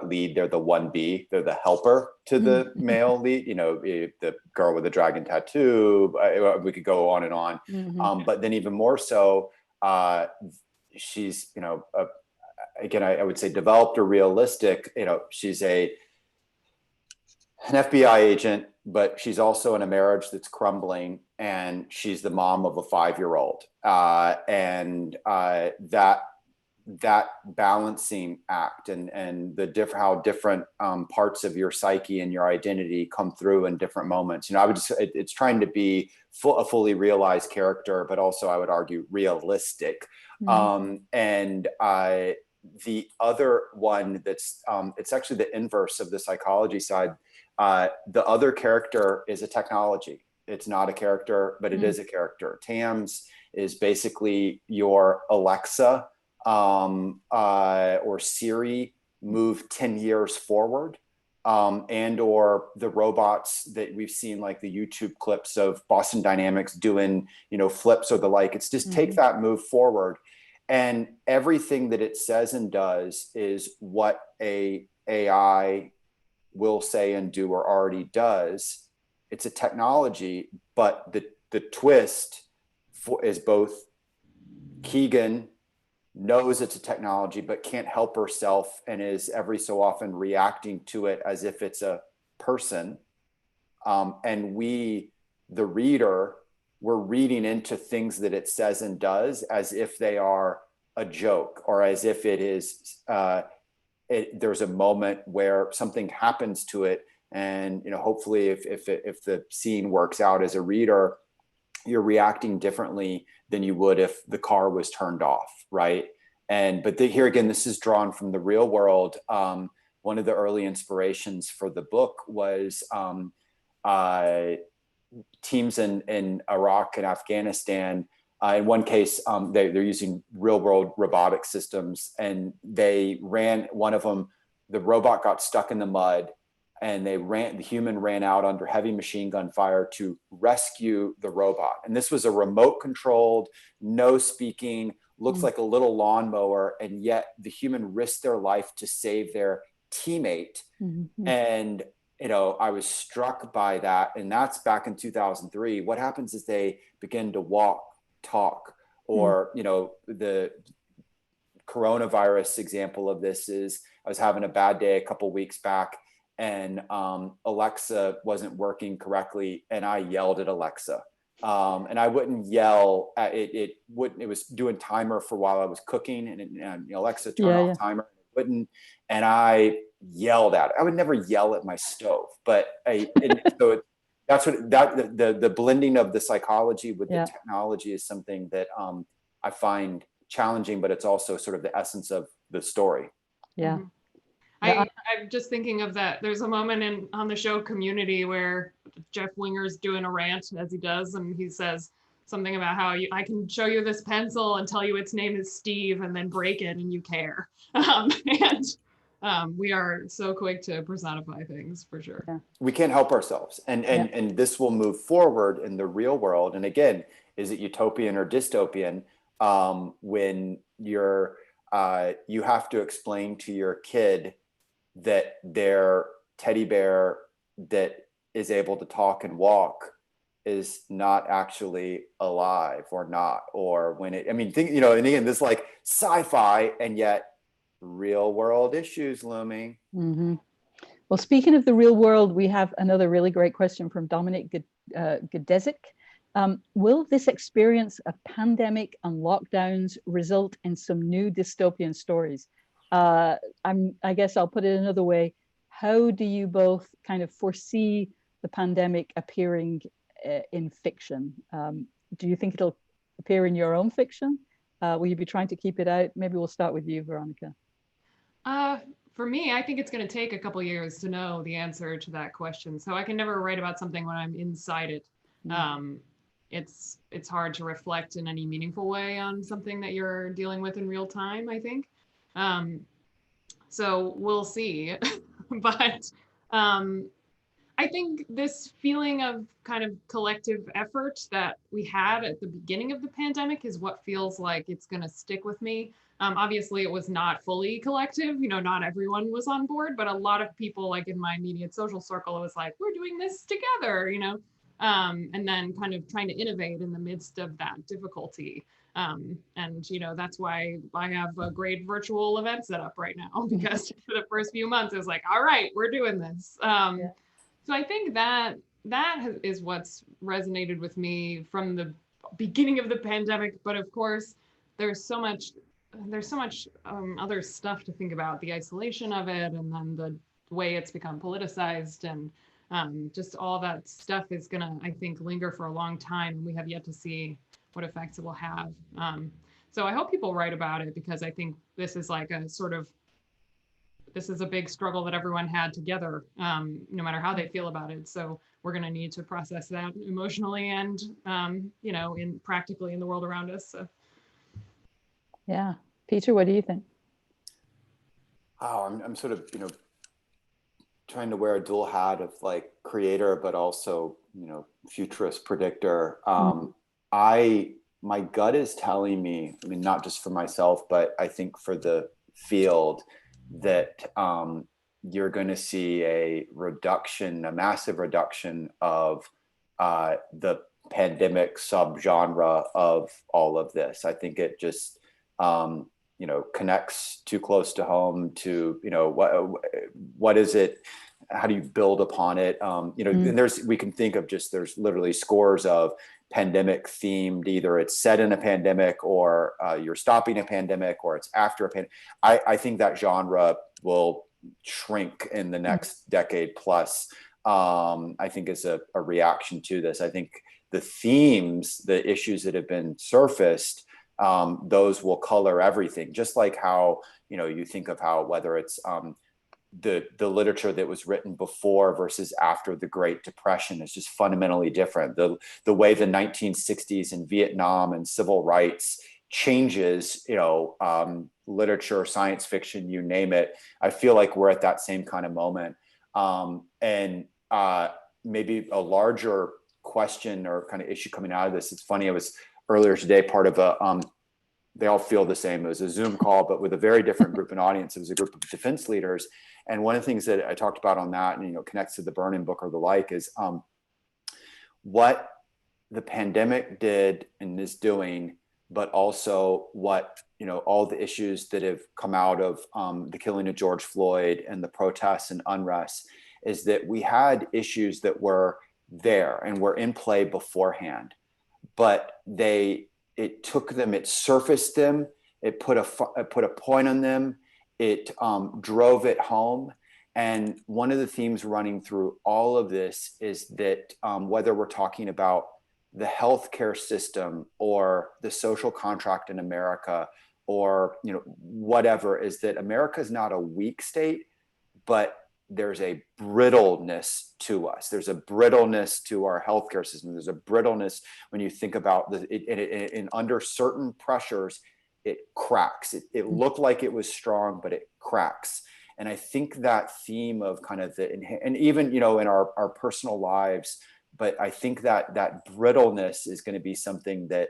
lead, they're the 1B, they're the helper to the male lead, the girl with the dragon tattoo, we could go on and on. But then even more so, she's, again, I would say developed or realistic. She's an FBI agent, but she's also in a marriage that's crumbling, and she's the mom of a 5-year-old. And that balancing act and how different parts of your psyche and your identity come through in different moments. It's trying to be a fully realized character, but also I would argue realistic. And the other one that's it's actually the inverse of the psychology side. The other character is a technology. It's not a character, but it is a character. Tams is basically your Alexa or Siri moved 10 years forward, and or the robots that we've seen, like the YouTube clips of Boston Dynamics doing, flips or the like. It's just take that move forward, and everything that it says and does is what a AI will say and do or already does. It's a technology, but the twist is both Keegan knows it's a technology, but can't help herself and is every so often reacting to it as if it's a person. And we, the reader, we're reading into things that it says and does as if they are a joke, or as if it is, there's a moment where something happens to it. And, hopefully if the scene works out as a reader, you're reacting differently than you would if the car was turned off, right? But here again, this is drawn from the real world. One of the early inspirations for the book was teams in Iraq and Afghanistan. In one case, they're using real world robotic systems, and one of them, the robot got stuck in the mud, and the human ran out under heavy machine gun fire to rescue the robot. And this was a remote controlled, no speaking, looks like a little lawnmower, and yet the human risked their life to save their teammate. And I was struck by that. And that's back in 2003. What happens is they begin to walk, talk, or the coronavirus example of this is, I was having a bad day a couple weeks back, and Alexa wasn't working correctly, and I yelled at Alexa. And I wouldn't yell at it. It was doing timer for while I was cooking, and Alexa turn off timer. It wouldn't, and I yelled at it. I would never yell at my stove, but so that's what the blending of the psychology with the technology is something that I find challenging, but it's also sort of the essence of the story. Yeah. I'm just thinking of that. There's a moment on the show Community where Jeff Winger's doing a rant, as he does, and he says something about how I can show you this pencil and tell you its name is Steve and then break it and you care. We are so quick to personify things, for sure. Yeah. We can't help ourselves. And this will move forward in the real world. And again, is it utopian or dystopian? When you have to explain to your kid that their teddy bear that is able to talk and walk is not actually alive, or not, or when and again, this like sci-fi, and yet real world issues looming. Well, speaking of the real world, we have another really great question from Dominic Gedezik. Will this experience of pandemic and lockdowns result in some new dystopian stories? I guess I'll put it another way. How do you both kind of foresee the pandemic appearing in fiction? Do you think it'll appear in your own fiction? Will you be trying to keep it out? Maybe we'll start with you, Veronica. For me, I think it's going to take a couple years to know the answer to that question. So I can never write about something when I'm inside it. It's hard to reflect in any meaningful way on something that you're dealing with in real time, I think. So we'll see. But I think this feeling of kind of collective effort that we had at the beginning of the pandemic is what feels like it's going to stick with me. Obviously, it was not fully collective. Not everyone was on board, but a lot of people, like in my immediate social circle, it was like, we're doing this together, and then kind of trying to innovate in the midst of that difficulty. And that's why I have a great virtual event set up right now, because for the first few months it was like, all right, we're doing this. So I think that is what's resonated with me from the beginning of the pandemic. But of course, there's so much other stuff to think about, the isolation of it, and then the way it's become politicized, and just all that stuff is gonna, I think, linger for a long time. We have yet to see what effects it will have. So I hope people write about it, because I think this is like this is a big struggle that everyone had together, no matter how they feel about it. So we're going to need to process that emotionally and, in practically in the world around us. So. Yeah. Peter, what do you think? Oh, I'm sort of, trying to wear a dual hat of like creator, but also, futurist predictor. My gut is telling me, I mean, not just for myself, but I think for the field, that you're going to see a massive reduction of the pandemic subgenre of all of this. I think it just, connects too close to home to, what is it? How do you build upon it? And we can think of there's literally scores of pandemic themed, either it's set in a pandemic, or you're stopping a pandemic, or it's after a pandemic. I think that genre will shrink in the next decade plus. I think as a reaction to this. I think the themes, the issues that have been surfaced, those will color everything. Just like how, you think of how, whether it's the literature that was written before versus after the Great Depression is just fundamentally different. The way the 1960s in Vietnam and civil rights changes, literature, science fiction, you name it. I feel like we're at that same kind of moment. And maybe a larger question or kind of issue coming out of this. It's funny, I was earlier today part of they all feel the same. It was a Zoom call, but with a very different group and audience. It was a group of defense leaders. And one of the things that I talked about on that, and connects to the Burning Book or the like, is what the pandemic did and is doing, but also what, all the issues that have come out of the killing of George Floyd and the protests and unrest, is that we had issues that were there and were in play beforehand, but it took them, it surfaced them, it put a point on them, it drove it home. And one of the themes running through all of this is that whether we're talking about the healthcare system or the social contract in America, or whatever, is that America is not a weak state, but there's a brittleness to us. There's a brittleness to our healthcare system. There's a brittleness when you think about in under certain pressures, it cracks. It looked like it was strong, but it cracks. And I think that theme of kind of and even, in our personal lives, but I think that brittleness is going to be something that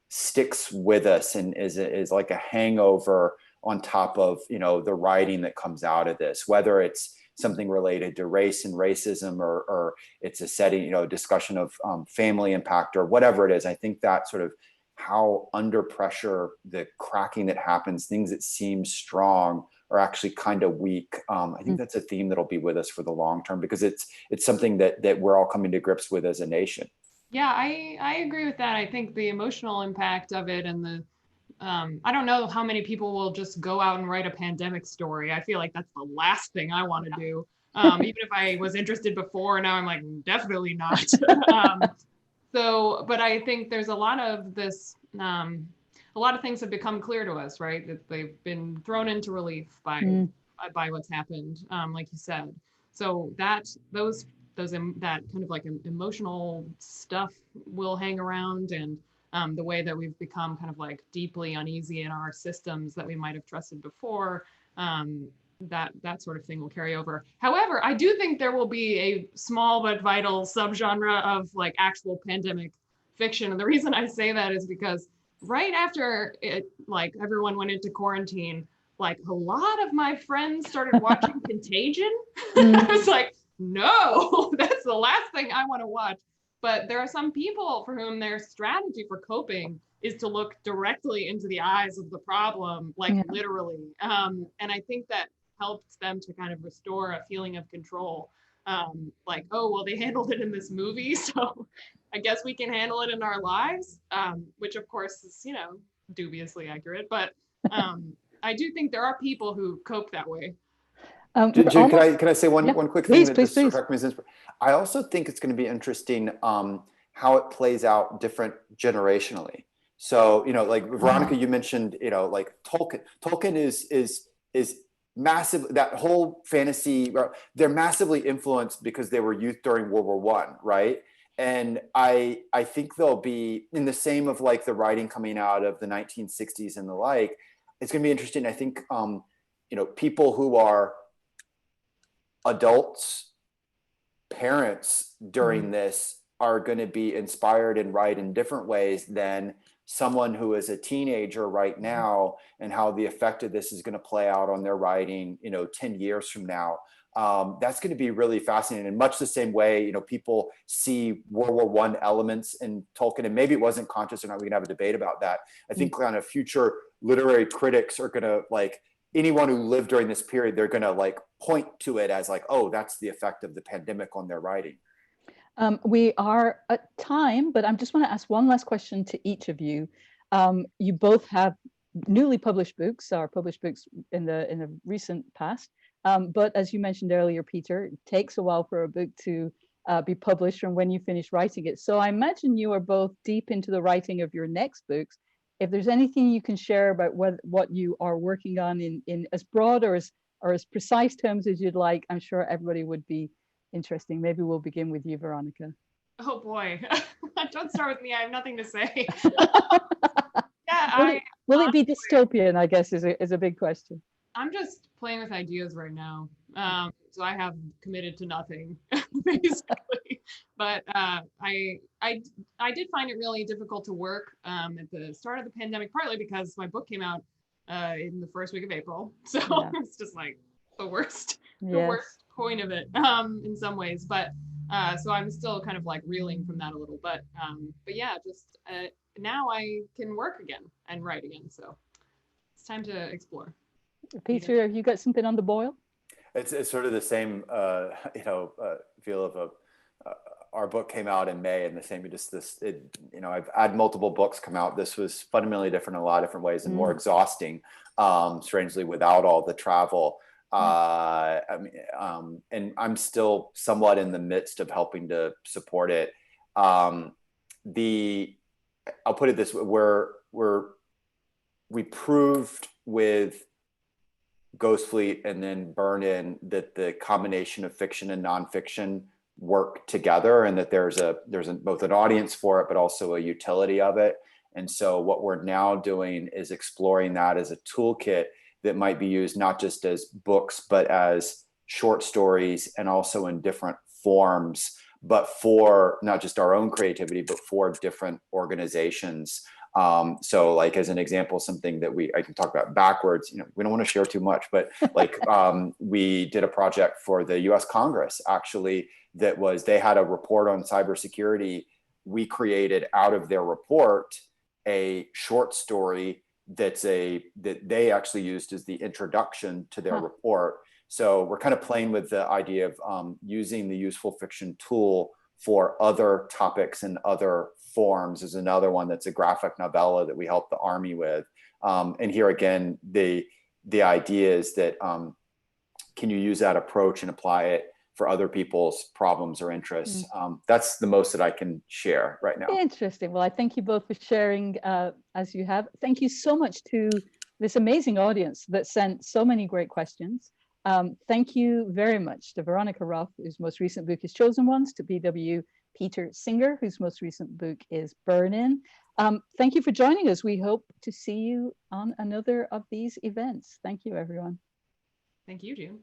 sticks with us and is like a hangover on top of, the writing that comes out of this, whether it's something related to race and racism, or it's a setting, discussion of family impact or whatever it is. I think that sort of how under pressure, the cracking that happens, things that seem strong are actually kind of weak. I think that's a theme that'll be with us for the long term, because it's something that we're all coming to grips with as a nation. Yeah, I agree with that. I think the emotional impact of it, and the I don't know how many people will just go out and write a pandemic story. I feel like that's the last thing I want to do. Even if I was interested before, now I'm like, definitely not. But I think there's a lot of this, a lot of things have become clear to us, right? That they've been thrown into relief by what's happened, like you said. So that kind of like emotional stuff will hang around, and the way that we've become kind of like deeply uneasy in our systems that we might have trusted before, that sort of thing will carry over. However, I do think there will be a small but vital subgenre of like actual pandemic fiction. And the reason I say that is because right after it, like everyone went into quarantine, like a lot of my friends started watching Contagion. I was like, no, that's the last thing I want to watch. But there are some people for whom their strategy for coping is to look directly into the eyes of the problem, like literally. And I think that helped them to kind of restore a feeling of control. Like, oh, well, they handled it in this movie, so I guess we can handle it in our lives, which of course is, you know, dubiously accurate. But I do think there are people who cope that way. June, can I say one quick thing that just struck me as I also think it's going to be interesting how it plays out different generationally. So, you know, like Veronica, you mentioned, you know, like Tolkien is massive. That whole fantasy, they're massively influenced because they were youth during World War I, right? And I think they'll be in the same of like the writing coming out of the 1960s and the like. It's going to be interesting. I think, you know, people who are adults, parents during this are going to be inspired and write in different ways than someone who is a teenager right now, and how the effect of this is going to play out on their writing, you know, 10 years from now. That's going to be really fascinating. In much the same way, you know, people see World War I elements in Tolkien, and maybe it wasn't conscious or not. We can have a debate about that. I think kind of future literary critics are going to, like, anyone who lived during this period, they're going to like point to it as like, oh, that's the effect of the pandemic on their writing. We are at time, but I just want to ask one last question to each of you. You both have newly published books, or published books in the recent past. But as you mentioned earlier, Peter, it takes a while for a book to be published from when you finish writing it. So I imagine you are both deep into the writing of your next books. If there's anything you can share about what you are working on in as broad or as precise terms as you'd like, I'm sure everybody would be interesting. Maybe we'll begin with you, Veronica. Oh boy, don't start with me. I have nothing to say. Will it be dystopian, I guess, is a big question. I'm just playing with ideas right now. So I have committed to nothing, basically. But I did find it really difficult to work at the start of the pandemic, partly because my book came out in the first week of April. So it's just like the worst point of it in some ways. But so I'm still kind of like reeling from that a little. But yeah, just now I can work again and write again. So it's time to explore. Peter, have you got something on the boil? It's sort of the same, feel of our book came out in May, and the same. I've had multiple books come out. This was fundamentally different in a lot of different ways and more exhausting, strangely, without all the travel. And I'm still somewhat in the midst of helping to support it. I'll put it this way: we proved with Ghost Fleet and then Burn In that the combination of fiction and nonfiction work together, and that there's both an audience for it, but also a utility of it. And so what we're now doing is exploring that as a toolkit that might be used not just as books, but as short stories, and also in different forms, but for not just our own creativity, but for different organizations. So like, as an example, something that I can talk about backwards, we don't want to share too much, but like, we did a project for the US Congress, actually, they had a report on cybersecurity. We created out of their report a short story that they actually used as the introduction to their report. So we're kind of playing with the idea of using the useful fiction tool for other topics and other forms. Is another one that's a graphic novella that we help the Army with. And here again, the idea is that can you use that approach and apply it for other people's problems or interests? That's the most that I can share right now. Interesting. Well, I thank you both for sharing as you have. Thank you so much to this amazing audience that sent so many great questions. Thank you very much to Veronica Roth, whose most recent book is Chosen Ones, to BW Peter Singer, whose most recent book is Burn In. Thank you for joining us. We hope to see you on another of these events. Thank you, everyone. Thank you, June.